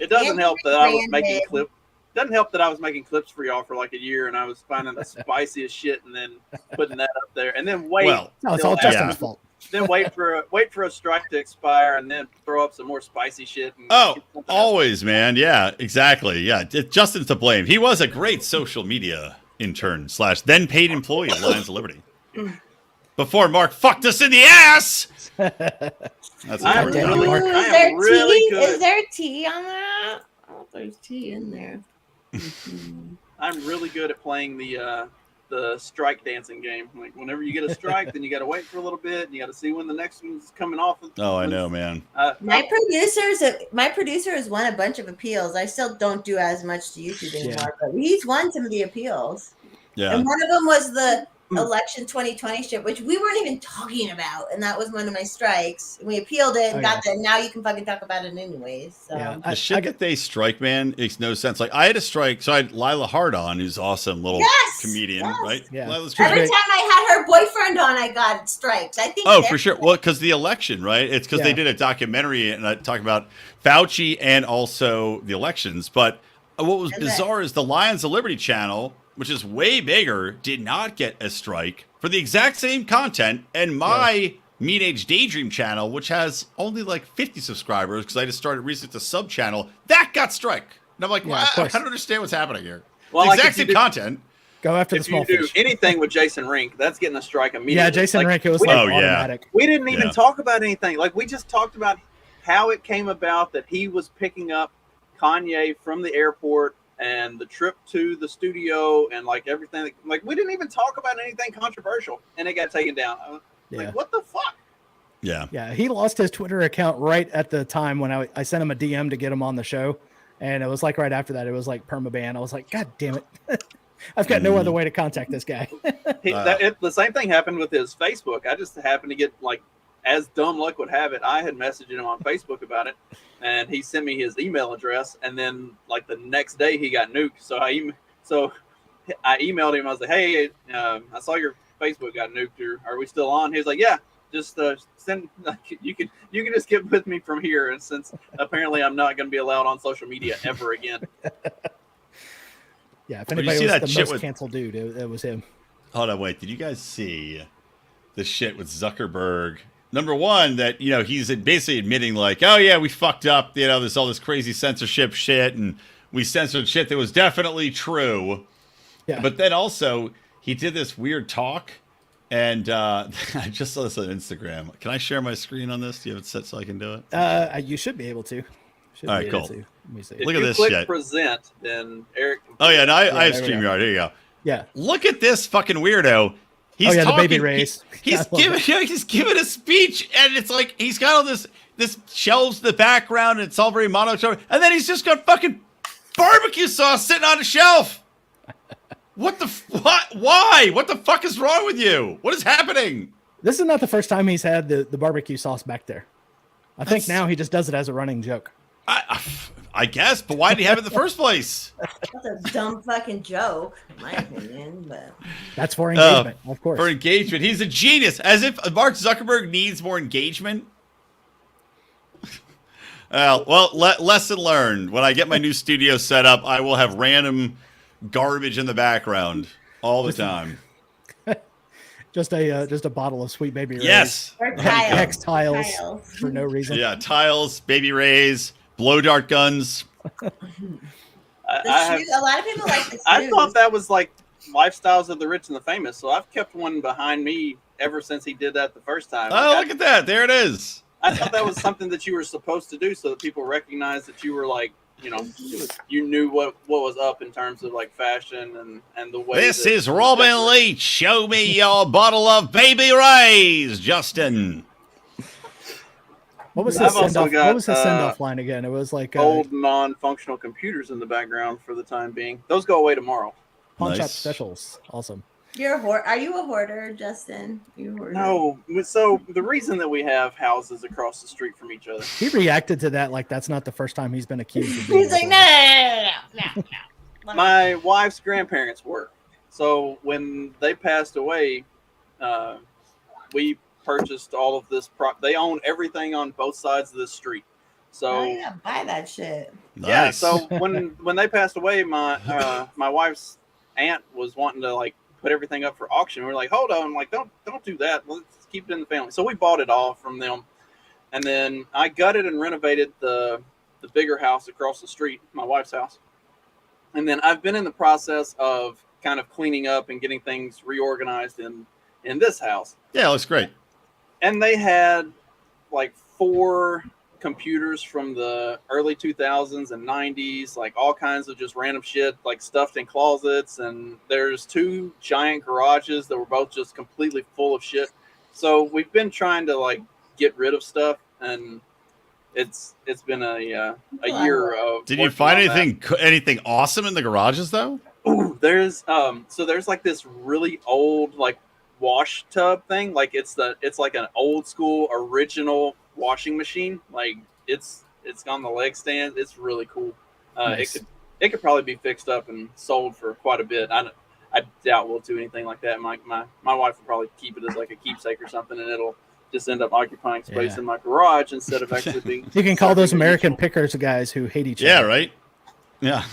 It doesn't help that I was making clips. Doesn't help that I was making clips for y'all for like a year, and I was finding the spiciest shit, and then putting that up there, and then wait. Well, No, it's all Justin's Yeah. fault. Then wait for a strike to expire, and then throw up some more spicy shit. And Oh, get something else. always, man. Yeah, exactly. Yeah, Justin's to blame. He was a great social media intern / then paid employee at Lions of Liberty. Before Mark fucked us in the ass. That's I'm Damn, really, Mark. Ooh, I is there am really tea? good. Is there tea on that? Oh, there's tea in there. I'm really good at playing the strike dancing game. Like whenever you get a strike, then you got to wait for a little bit, and you got to see when the next one's coming off. Oh, I know, man. My producer has won a bunch of appeals. I still don't do as much to YouTube anymore, but he's won some of the appeals. Yeah. And one of them was the election 2020 shit, which we weren't even talking about, and that was one of my strikes. We appealed it and got that. Now you can fucking talk about it anyways. So. Yeah. The shit that they strike, man, makes no sense. Like I had a strike, so I had Lila Hart on, who's an awesome little comedian, right? Yeah. Lila's Every great. time I had her boyfriend on, I got strikes. I think. Oh, for sure. Well, because the election, right? It's because they Yeah. did a documentary and I talk about Fauci and also the elections. But what was bizarre is the Lions of Liberty channel, which is way bigger, did not get a strike for the exact same content. And my Mean Age Daydream channel, which has only like 50 subscribers, because I just started recently the sub channel, that got strike. And I'm like, well, I don't understand what's happening here. Well, the like, exact if you same do- content. Go after the If small you do fish. anything with Jason Rink, that's getting a strike immediately. Yeah, Jason Like, Rink, it was we like Oh, yeah. automatic. We didn't even Yeah. talk about anything. Like we just talked about how it came about that he was picking up Kanye from the airport and the trip to the studio and like everything. Like we didn't even talk about anything controversial, and it got taken down. Yeah. Like what the fuck? Yeah. Yeah, he lost his Twitter account right at the time when I sent him a DM to get him on the show. And it was like right after that, it was like permaban. I was like, God damn it. I've got no other way to contact this guy. The same thing happened with his Facebook. I just happened to get like, as dumb luck would have it, I had messaged him on Facebook about it, and he sent me his email address. And then like the next day he got nuked. So I emailed him. I was like, hey, I saw your Facebook got nuked. Are we still on? He was like, yeah. Just send. You can just get with me from here, and since apparently I'm not going to be allowed on social media ever again. Yeah, if Well, you anybody see was that the shit most with- canceled dude, it was him. Hold on, wait. Did you guys see the shit with Zuckerberg? Number one, that he's basically admitting like, oh yeah, we fucked up. There's all this crazy censorship shit, and we censored shit that was definitely true. Yeah. But then also he did this weird talk, and I just saw this on Instagram. Can I share my screen on this? Do you have it set so I can do it? You should be able to. Should All be right, able cool. to. Let me see. If Look at you this click shit. present, then Eric. Oh yeah, no, I have there we go. StreamYard. Here you go. Yeah. Look at this fucking weirdo. He's the talking, baby rays. He's I love he's giving a speech, and it's like he's got all this shelves in the background, and it's all very monotone, and then he's just got fucking barbecue sauce sitting on a shelf. What the what? Why? What the fuck is wrong with you? What is happening? This is not the first time he's had the barbecue sauce back there. I think now he just does it as a running joke. I guess, but why did he have it in the first place? That's a dumb fucking joke, in my opinion. But That's for engagement, of course. For engagement, he's a genius. As if Mark Zuckerberg needs more engagement. Lesson learned. When I get my new studio set up, I will have random garbage in the background all the time. Just a bottle of Sweet Baby Ray's. Yes. or Hex tiles. tiles for no reason. Yeah, tiles, baby rays, blow dart guns. A lot of people like the I shoes. thought that was like lifestyles of the rich and the famous. So I've kept one behind me ever since he did that the first time. Oh, look at that. There it is. I thought that was something that you were supposed to do so that people recognize that you were like, you knew what was up in terms of like fashion and the way. This is Robin Leach. Show me your bottle of baby rays, Justin. What was I've his also send off? got, What was his send off line again? It was like Old non-functional computers in the background for the time being. Those go away tomorrow. pawn shop Nice. specials. Awesome. You're a hoarder. Are you a hoarder, Justin? You a hoarder? No. So the reason that we have houses across the street from each other. He reacted to that like that's not the first time he's been accused of being He's like, a no, hoarder. no. My wife's grandparents were. So when they passed away, we purchased all of this. They own everything on both sides of this street. So Oh, yeah, buy that shit. yeah. Nice. So when they passed away, my wife's aunt was wanting to like put everything up for auction. We were like, hold on, like don't do that. Let's keep it in the family. So we bought it all from them, and then I gutted and renovated the bigger house across the street, my wife's house. And then I've been in the process of kind of cleaning up and getting things reorganized in this house. Yeah, it looks great. And they had like 4 computers from the early 2000s and 90s, like all kinds of just random shit, like stuffed in closets. And there's 2 giant garages that were both just completely full of shit. So we've been trying to like get rid of stuff, and it's been a year of. Did you working find on that. anything awesome in the garages though? Ooh, there's like this really old like wash tub thing. Like it's like an old school original washing machine. Like it's on the leg stand. It's really cool. Nice. It could probably be fixed up and sold for quite a bit. I doubt we'll do anything like that. My wife will probably keep it as like a keepsake or something, and it'll just end up occupying space Yeah. in my garage instead of actually being. You can call those serving a American useful- pickers guys who hate each Yeah, other. right. Yeah.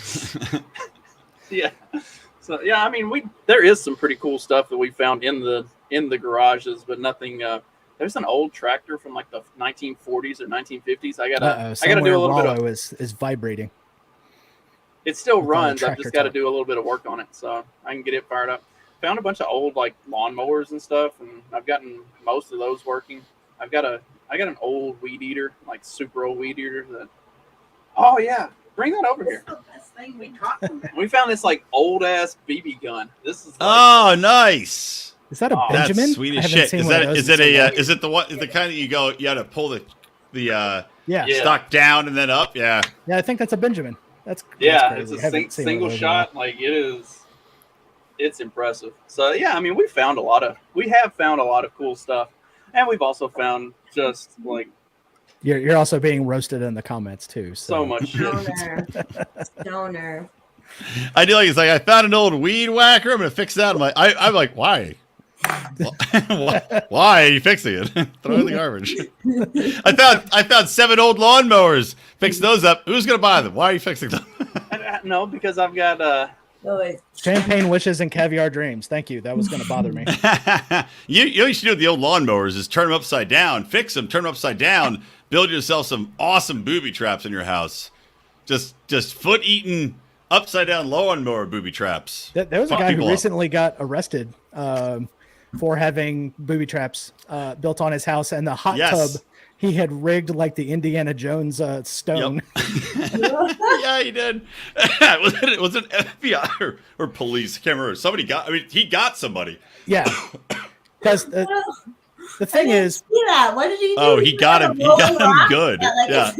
Yeah. So yeah, I mean, there is some pretty cool stuff that we found in the garages, but nothing. There's an old tractor from like the 1940s or 1950s. I gotta do a little bit of. Rollo is vibrating. It still with all the runs. I've tractor just got to talk. do a little bit of work on it so I can get it fired up. Found a bunch of old like lawnmowers and stuff, and I've gotten most of those working. I got an old weed eater, like super old weed eater. That. Oh yeah, bring that over here. That's the best thing we got from that. We found this like old ass BB gun. This is like, Oh, nice. Is that a Oh, That's Benjamin? sweet I as haven't shit. seen Is one of that those is in it so a long. is it the one the kind that you had to pull the Yeah. Yeah. stock down and then up? Yeah. Yeah, I think that's a Benjamin. That's yeah, crazy. it's I a haven't seen one single of those in a while. shot. Like it's impressive. So yeah, I mean, we have found a lot of cool stuff, and we've also found just like You're also being roasted in the comments too. so much shit. Stoner. I do like it's like I found an old weed whacker. I'm gonna fix that. I'm like, why? Why are you fixing it? Throw it in the garbage. I found 7 old lawnmowers. Fix those up. Who's gonna buy them? Why are you fixing them? No, because I've got Oh, wait. Champagne wishes and caviar dreams. Thank you. That was going to bother me. you know what you should do with the old lawnmowers is turn them upside down, fix them, turn them upside down, build yourself some awesome booby traps in your house. Just foot eating upside down lawnmower booby traps. There was a Fuck guy people who up. recently got arrested for having booby traps built on his house, and the hot Yes. tub he had rigged like the Indiana Jones stone. Yeah, he did. was it FBI or police? I can't remember. He got somebody. Yeah, because the thing is, See that? What did he do? Oh, he got him. He got him rock? good. Yeah.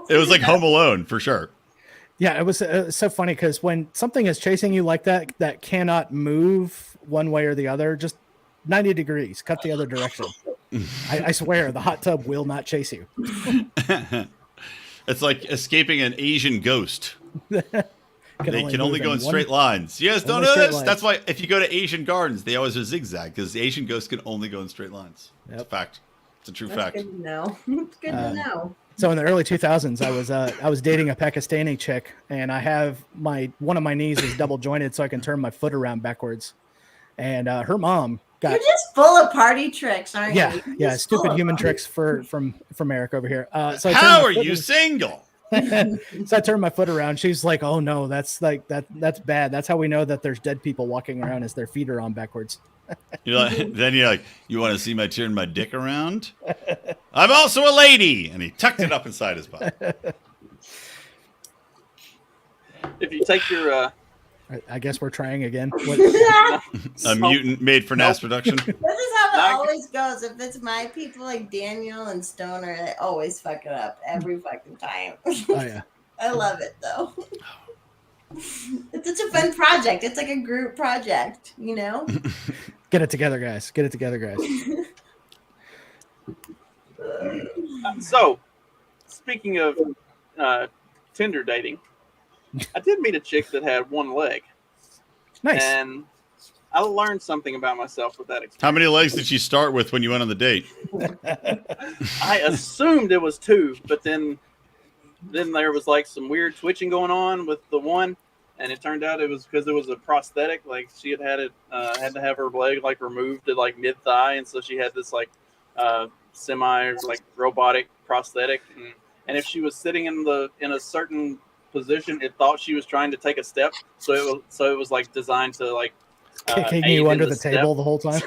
It was like Home Alone for sure. yeah, it was so funny because when something is chasing you like that cannot move one way or the other, just 90 degrees, cut the other direction. I swear, the hot tub will not chase you. It's like escaping an Asian ghost. They can only move go in one- straight lines. You guys don't only know straight this? lines. That's why if you go to Asian gardens, they always are zigzag because the Asian ghosts can only go in straight lines. It's a Yep. fact. It's a true That's fact. good to know. It's good to know. So in the early 2000s, I was dating a Pakistani chick, and I have one of my knees is double jointed, so I can turn my foot around backwards. And her mom got You're just full of party tricks, aren't yeah you? You're yeah just full stupid of human them. tricks from Eric over here. So I turned How my are foot you single? so I turned my foot around. She's like, "Oh no, that's that's bad. That's how we know that there's dead people walking around as their feet are on backwards." Then you're like, you want to see my turn my dick around? I'm also a lady, and he tucked it up inside his butt. if you take your I guess we're trying again. What- A mutant made for mass production. This is how it Like- always goes. If it's my people like Daniel and Stoner, they always fuck it up every fucking time. oh yeah. I love it though. It's a fun project. It's like a group project, you know? Get it together, guys. Get it together, guys. So, speaking of Tinder dating, I did meet a chick that had one leg, Nice. and I learned something about myself with that experience. How many legs did she start with when you went on the date? I assumed it was 2, but then there was like some weird twitching going on with the one, and it turned out it was because it was a prosthetic. Like she had to have her leg like removed to like mid thigh, and so she had this like semi like robotic prosthetic, and if she was sitting in a certain position, it thought she was trying to take a step, so it was like designed to like Kicking aid you in under the step. table the whole time.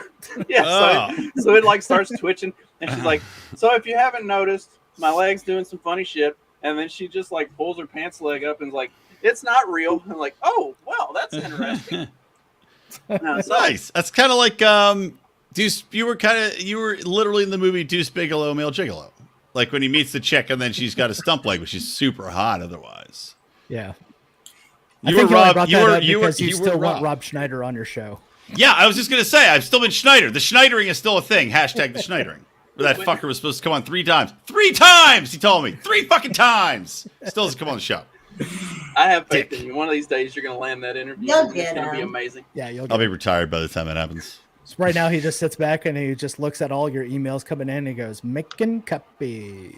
Yeah, Oh. so it like starts twitching, and she's like, "So if you haven't noticed, my leg's doing some funny shit." And then she just like pulls her pants leg up and is like, "It's not real." I'm like, "Oh, well, that's interesting." No, so Nice. That's kind of like Deuce. You were literally in the movie Deuce Bigelow, Male Gigolo. Like when he meets the chick and then she's got a stump leg, but she's super hot otherwise. Yeah. You I were think you only Rob. brought You that were up you were because you you still were want Rob. Rob Schneider on your show. Yeah, I was just gonna say I've still been Schneider. The Schneidering is still a thing. Hashtag the Schneidering. But that fucker was supposed to come on 3 times. 3 times, he told me. 3 fucking times. Still doesn't come on the show. I have faith Dick. in you. One of these days, you're going to land that interview. You'll It's get going to be him. amazing. Yeah, you'll I'll get be retired by the time it happens. So right now, he just sits back and he just looks at all your emails coming in and he goes, making copies.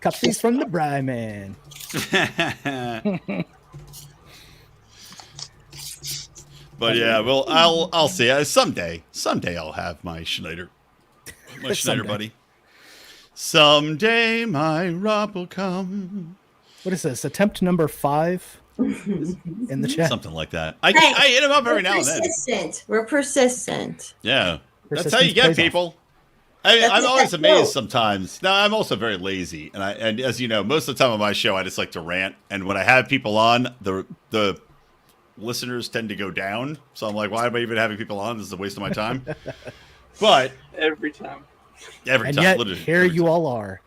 Copies from the Bry Man. But yeah, well, I'll see. Someday I'll have my Schneider Schneider Someday. buddy. Someday my Rob will come. What is this? Attempt number 5 in the chat. Something like that. I Hey, hit him up every We're now and then. persistent. We're persistent. Yeah, that's how Persistence you get pays off. people. That's I'm it, always that's amazed true. sometimes. Now I'm also very lazy, and as you know, most of the time on my show, I just like to rant. And when I have people on, the listeners tend to go down. So I'm like, why am I even having people on? This is a waste of my time. But Every time. every And time, yet, literally, here every you time. all are.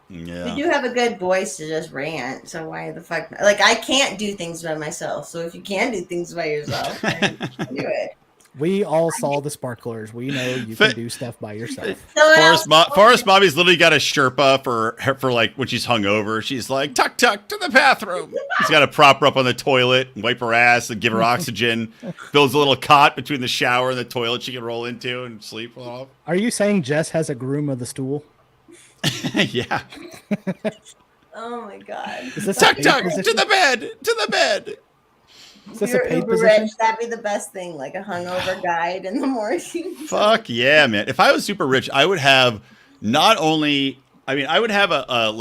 Yeah. You do have a good voice to just rant, so why the fuck? Like, I can't do things by myself, so if you can do things by yourself, then do it. We all saw the sparklers. We know you can do stuff by yourself. Someone else- Forrest Mommy's literally got a Sherpa for like when she's hungover. She's like, tuck to the bathroom. He's got to prop her up on the toilet and wipe her ass and give her oxygen. Builds a little cot between the shower and the toilet she can roll into and sleep off. Are you saying Jess has a groom of the stool? Yeah. Oh my god. Is this a Tuck paid to position? the bed. To the bed. Is this a You're paid uber position? rich. That'd be the best thing, like a hungover guide in the morning. Fuck yeah, man. If I was super rich, I would have not only I would have a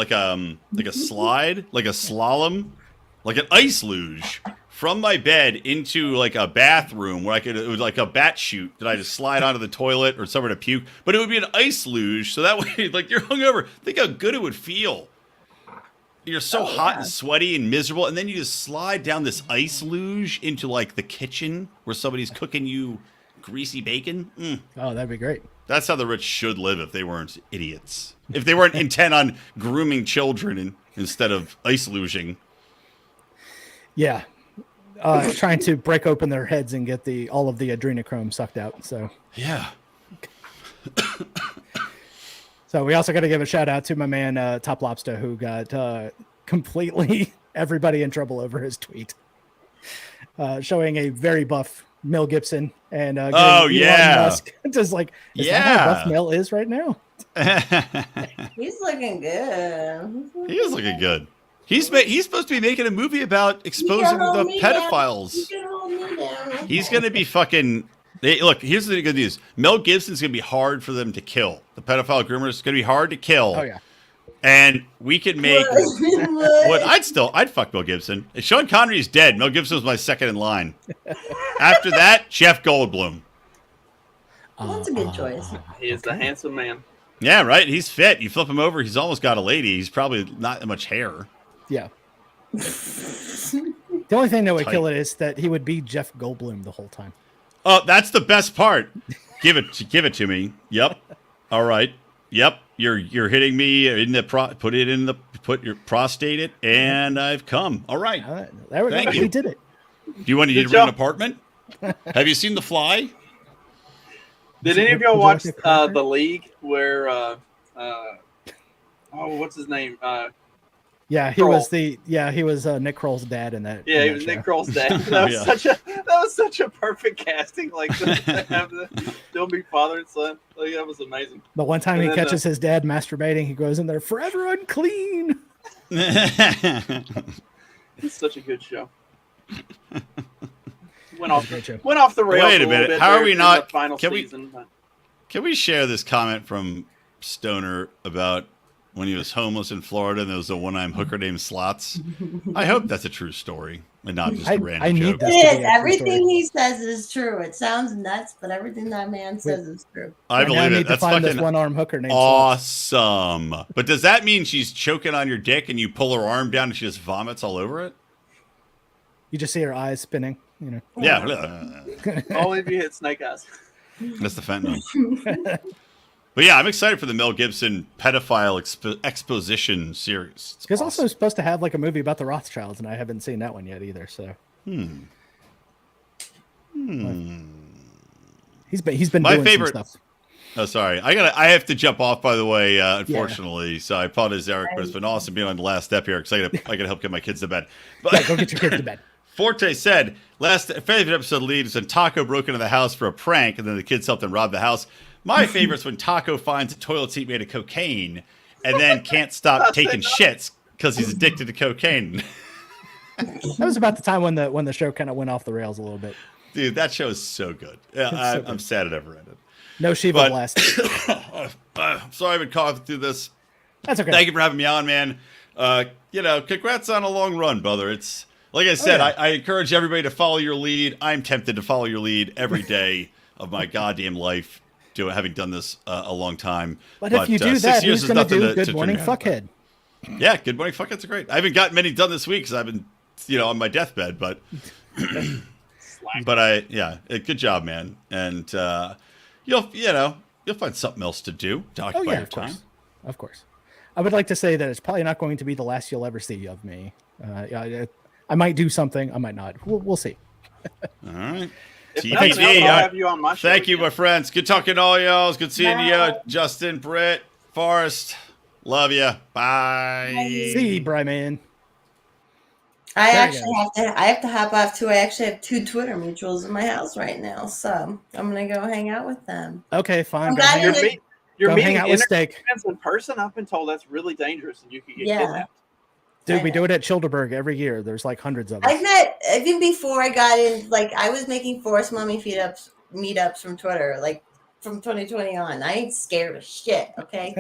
slide, like a slalom, like an ice luge from my bed into like a bathroom where it was like a bat chute that I just slide onto the toilet or somewhere to puke. But it would be an ice luge, so that way, like you're hungover, think how good it would feel. You're so hot and sweaty and miserable, and then you just slide down this ice luge into like the kitchen where somebody's cooking you greasy bacon. Oh, that'd be great. That's how the rich should live if they weren't idiots. If they weren't intent on grooming children instead of ice luging. Yeah. Trying to break open their heads and get all of the adrenochrome sucked out. So Yeah. we also got to give a shout out to my man Top Lobster, who got completely everybody in trouble over his tweet, showing a very buff Mel Gibson and getting Elon Musk. Just like, is that how buff Mel is right now? He's looking good. He is looking good. He's supposed to be making a movie about exposing the pedophiles. You can hold me down. He's going to be fucking... Look, here's the good news. Mel Gibson's going to be hard for them to kill. The pedophile groomers is going to be hard to kill. Oh, yeah. And we could make... What? I'd fuck Mel Gibson. If Sean Connery's dead, Mel Gibson was my second in line. After that, Jeff Goldblum. That's a good choice. He is a handsome man. Yeah, right? He's fit. You flip him over, he's almost got a lady. He's probably not that much hair. Yeah. The only thing that would kill it is that he would be Jeff Goldblum the whole time. Oh, that's the best part. Give it to me. Yep. All right. Yep, you're hitting me in the put your prostate it, and I've come. All right. All right, there we Thank go. you. We did it. Do you want to Good rent an job. apartment? Have you seen The Fly? Did Would any you- of y'all would you watch like a cracker? The League where what's his name? Yeah, he Kroll. was Nick Kroll's dad in that. Yeah, in he that was show. Nick Kroll's dad. That was Yeah. that was such a perfect casting. Like to have don't be father and son. Like that was amazing. But one time And he then catches his dad masturbating, he goes in there forever unclean. It's such a good show. Went off Great show. the rails. Wait a little minute. bit How are there we in not- the final can we- season? Can we share this comment from Stoner about when he was homeless in Florida and there was a one-time hooker named Slots? I hope that's a true story and not just a random I need joke. that. It That's to is. be a true Everything story. he says is true. It sounds nuts, but everything that man says is true. I Right now I believe need it. to That's find this fucking one-armed hooker named Slots. awesome. But does that mean she's choking on your dick and you pull her arm down and she just vomits all over it? You just see her eyes spinning. You know. Yeah, Only if you hit Snake Eyes. that's the fentanyl. But yeah, I'm excited for the Mel Gibson pedophile exposition series. It's He's awesome. also supposed to have like a movie about the Rothschilds, and I haven't seen that one yet either. So he's been My doing favorite- some stuff. Oh, sorry. I have to jump off, by the way, unfortunately. So I apologize, Eric, but it's been awesome being on the last step here because I gotta help get my kids to bed. But Yeah, go get your kids to bed. Forte said, favorite episode lead is when Taco broke into the house for a prank and then the kids helped him rob the house. My favorite is when Taco finds a toilet seat made of cocaine and then can't stop taking shits because he's addicted to cocaine. That was about the time when the show kind of went off the rails a little bit. Dude, that show is so good. Yeah, so I'm good. sad it ever ended. No Shiva But- blast. Sorry I've been coughing through this. That's okay. Thank you for having me on, man. Congrats on a long run, brother. It's like I said, yeah. I encourage everybody to follow your lead. I'm tempted to follow your lead every day of my goddamn life, having done this a long time. But if you do 6 that, years who's is going to nothing do to Good turn Morning your head Fuckhead? about. Yeah, Good Morning Fuckhead's great. I haven't got many done this week because I've been, on my deathbed. But, good job, man. And you'll find something else to do to Oh occupy yeah, your of time. course, of course. I would like to say that it's probably not going to be the last you'll ever see of me. I might do something. I might not. We'll see. All right. If TBD, nothing else, I'll I- have you on my show. Thank you, again. my friends. Good talking to all y'all. It's good seeing you, Bye. Justin, Britt, Forrest. Love you. Bye. See, Bryman. I There you actually have to hop off too. I actually have 2 Twitter mutuals in my house right now, so I'm gonna go hang out with them. Okay, fine. I'm Go glad hang you out, did- You're go meeting hang out with Steak. fans in person. I've been told that's really dangerous and you could get Yeah. kidnapped. Dude, we do it at Childerberg every year. There's like hundreds of I've us. met even before I got in. Like I was making Forest Mommy meetups from Twitter, like from 2020 on. I ain't scared of shit. Okay.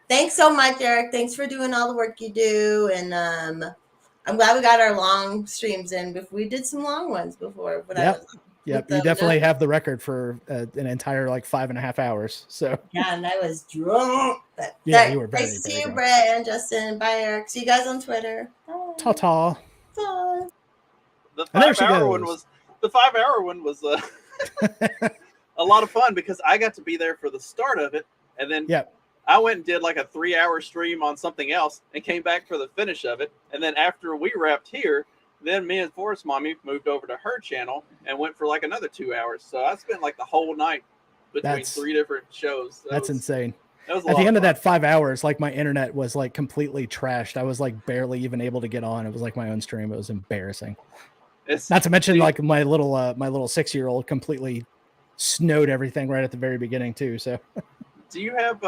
Thanks so much, Eric. Thanks for doing all the work you do, and I'm glad we got our long streams in. We did some long ones before, but Yep. Yep, with you them, definitely have the record for an entire like 5.5 hours. So yeah, and I was drunk. But Yeah, you were nice very, to see very you, drunk. Brett and Justin. Bye, Eric. See you guys on Twitter. Bye. ta-ta. Bye. The And there she 5 hour one goes. was a lot of fun because I got to be there for the start of it, and then Yep. I went and did like a 3-hour stream on something else and came back for the finish of it. And then after we wrapped here, then me and Forest Mommy moved over to her channel and went for like another 2 hours. So I spent like the whole night between That's- 3 different shows. That's insane. That was a At lot the end of fun. that 5 hours, like my internet was like completely trashed. I was like barely even able to get on. It was like my own stream. It was embarrassing. It's, Not to mention See- like my little 6-year-old completely snowed everything right at the very beginning too. So do you have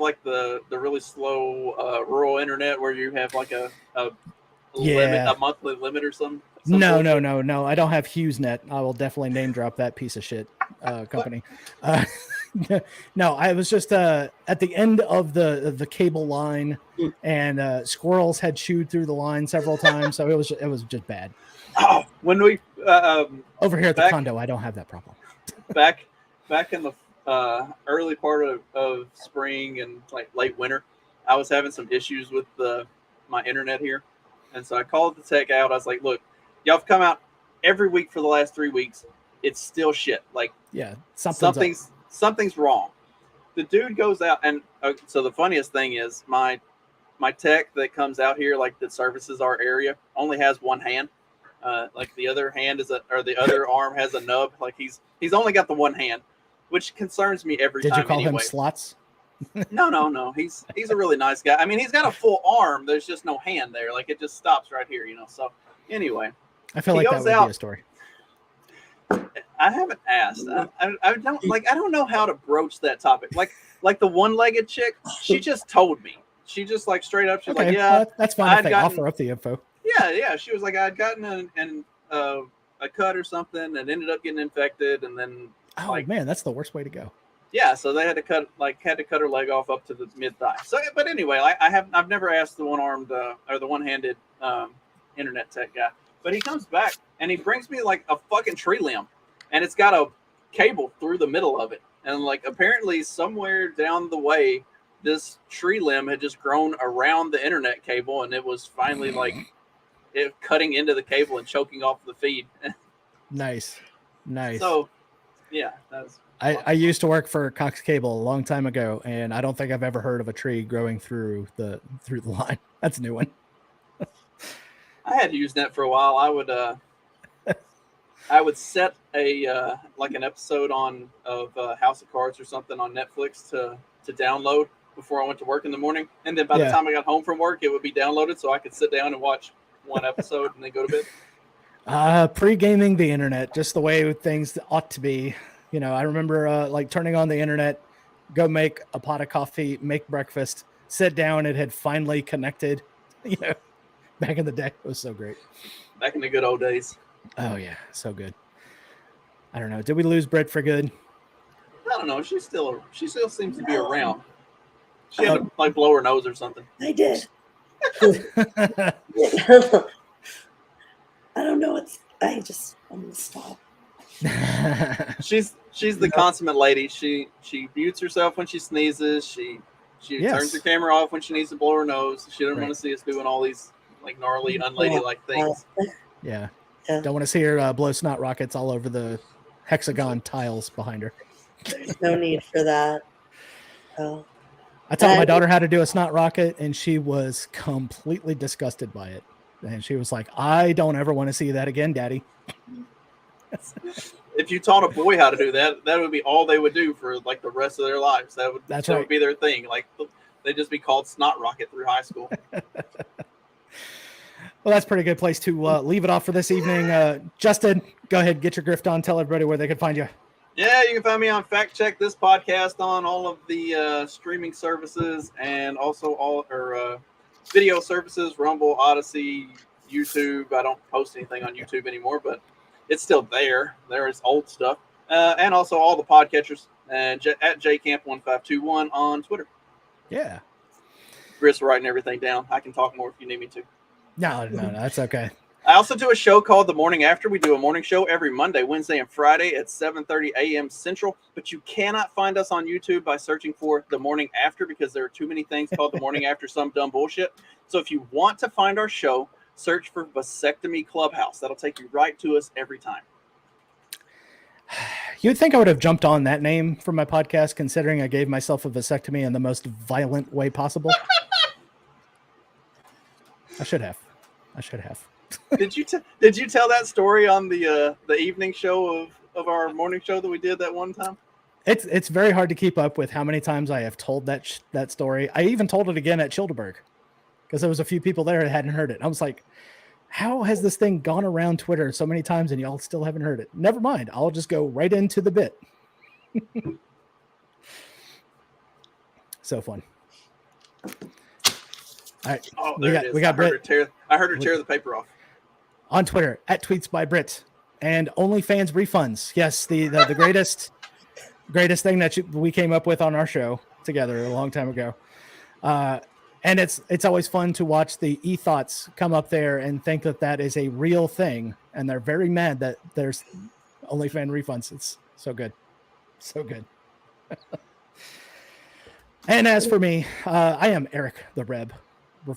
like the really slow rural internet where you have like a Yeah. a monthly limit or something? no. I don't have HughesNet. I will definitely name drop that piece of shit company. No, I was just at the end of the cable line, and squirrels had chewed through the line several times, so it was just bad. Oh, when we Over here at the Back- condo, I don't have that problem. back in the early part of spring and like late winter, I was having some issues with my internet here, and so I called the tech out. I was like, "Look, y'all have come out every week for the last 3 weeks. It's still shit. Like Yeah, something's up. something's wrong." the dude goes out and so the funniest thing is my tech that comes out here, like that services our area, only has one hand. Like the other hand the other arm has a nub. Like he's only got the one hand, which concerns me every Did time. you call anyway. him slots? No. He's a really nice guy. I mean, he's got a full arm. There's just no hand there. Like it just stops right here, So anyway, I feel like that would be a story. I haven't asked. I don't know how to broach that topic. Like the one-legged chick, she just told me. She just like straight up. She's Okay, like, yeah, that's fine. If they offer up the info. Yeah. She was like, I'd gotten a cut or something and ended up getting infected, and then man, that's the worst way to go. Yeah, so they had to cut her leg off up to the mid thigh. So, but anyway, I've never asked the one-armed or the one-handed internet tech guy, but he comes back and he brings me like a fucking tree limb, and it's got a cable through the middle of it, and like apparently somewhere down the way, this tree limb had just grown around the internet cable, and it was finally like it cutting into the cable and choking off the feed. Nice. So, yeah, that's. I used to work for Cox Cable a long time ago, and I don't think I've ever heard of a tree growing through the line. That's a new one. I had Usenet for a while. I would set a like an episode of House of Cards or something on Netflix to download before I went to work in the morning, and then by the time I got home from work, it would be downloaded so I could sit down and watch one episode and then go to bed. Pre-gaming the internet, just the way things ought to be. I remember like turning on the internet, go make a pot of coffee, make breakfast, sit down. It had finally connected. Back in the day, it was so great. Back in the good old days. Oh yeah, so good. I don't know. Did we lose Britt for good? I don't know. She still seems to be around. She had to like blow her nose or something. I did. I don't know. I'm gonna stop. She's the consummate lady. She mutes herself when she sneezes. She turns her camera off when she needs to blow her nose. She doesn't want to see us doing all these like gnarly, unladylike things. Yeah. Don't want to see her blow snot rockets all over the hexagon tiles behind her. There's no need for that. Oh. I taught my daughter how to do a snot rocket, and she was completely disgusted by it. And she was like, I don't ever want to see that again, Daddy. If you taught a boy how to do that, that would be all they would do for like the rest of their lives. That would be their thing. Like they'd just be called Snot Rocket through high school. Well, that's a pretty good place to leave it off for this evening. Justin, go ahead, get your grift on. Tell everybody where they can find you. Yeah, you can find me on Fact Check This Podcast on all of the streaming services and also all our video services, Rumble, Odyssey, YouTube. I don't post anything on YouTube anymore, but it's still there. There is old stuff. And also all the podcatchers at JCamp1521 on Twitter. Yeah. Chris writing everything down. I can talk more if you need me to. No, that's okay. I also do a show called The Morning After. We do a morning show every Monday, Wednesday, and Friday at 7:30 a.m. Central. But you cannot find us on YouTube by searching for The Morning After because there are too many things called The Morning After, some dumb bullshit. So if you want to find our show, search for Vasectomy Clubhouse. That'll take you right to us every time. You'd think I would have jumped on that name for my podcast, considering I gave myself a vasectomy in the most violent way possible. I should have. Did you tell that story on the evening show of our morning show that we did that one time? It's very hard to keep up with how many times I have told that story. I even told it again at Childeberg because there was a few people there that hadn't heard it. I was like, how has this thing gone around Twitter so many times and y'all still haven't heard it? Never mind. I'll just go right into the bit. So fun. All right. Oh, we got Britt. I heard her tear the paper off. On Twitter, at Tweets by Britt. And OnlyFans refunds. Yes, the greatest thing that we came up with on our show together a long time ago. And it's always fun to watch the e-thoughts come up there and think that is a real thing. And they're very mad that there's OnlyFans refunds. It's so good. So good. And as for me, I am Eric the Reb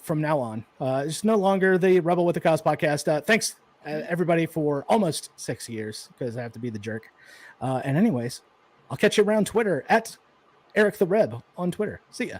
from now on. It's no longer the Rebel with the Cause podcast. Thanks, everybody, for almost 6 years because I have to be the jerk. And anyways, I'll catch you around Twitter at Eric the Reb on Twitter. See ya.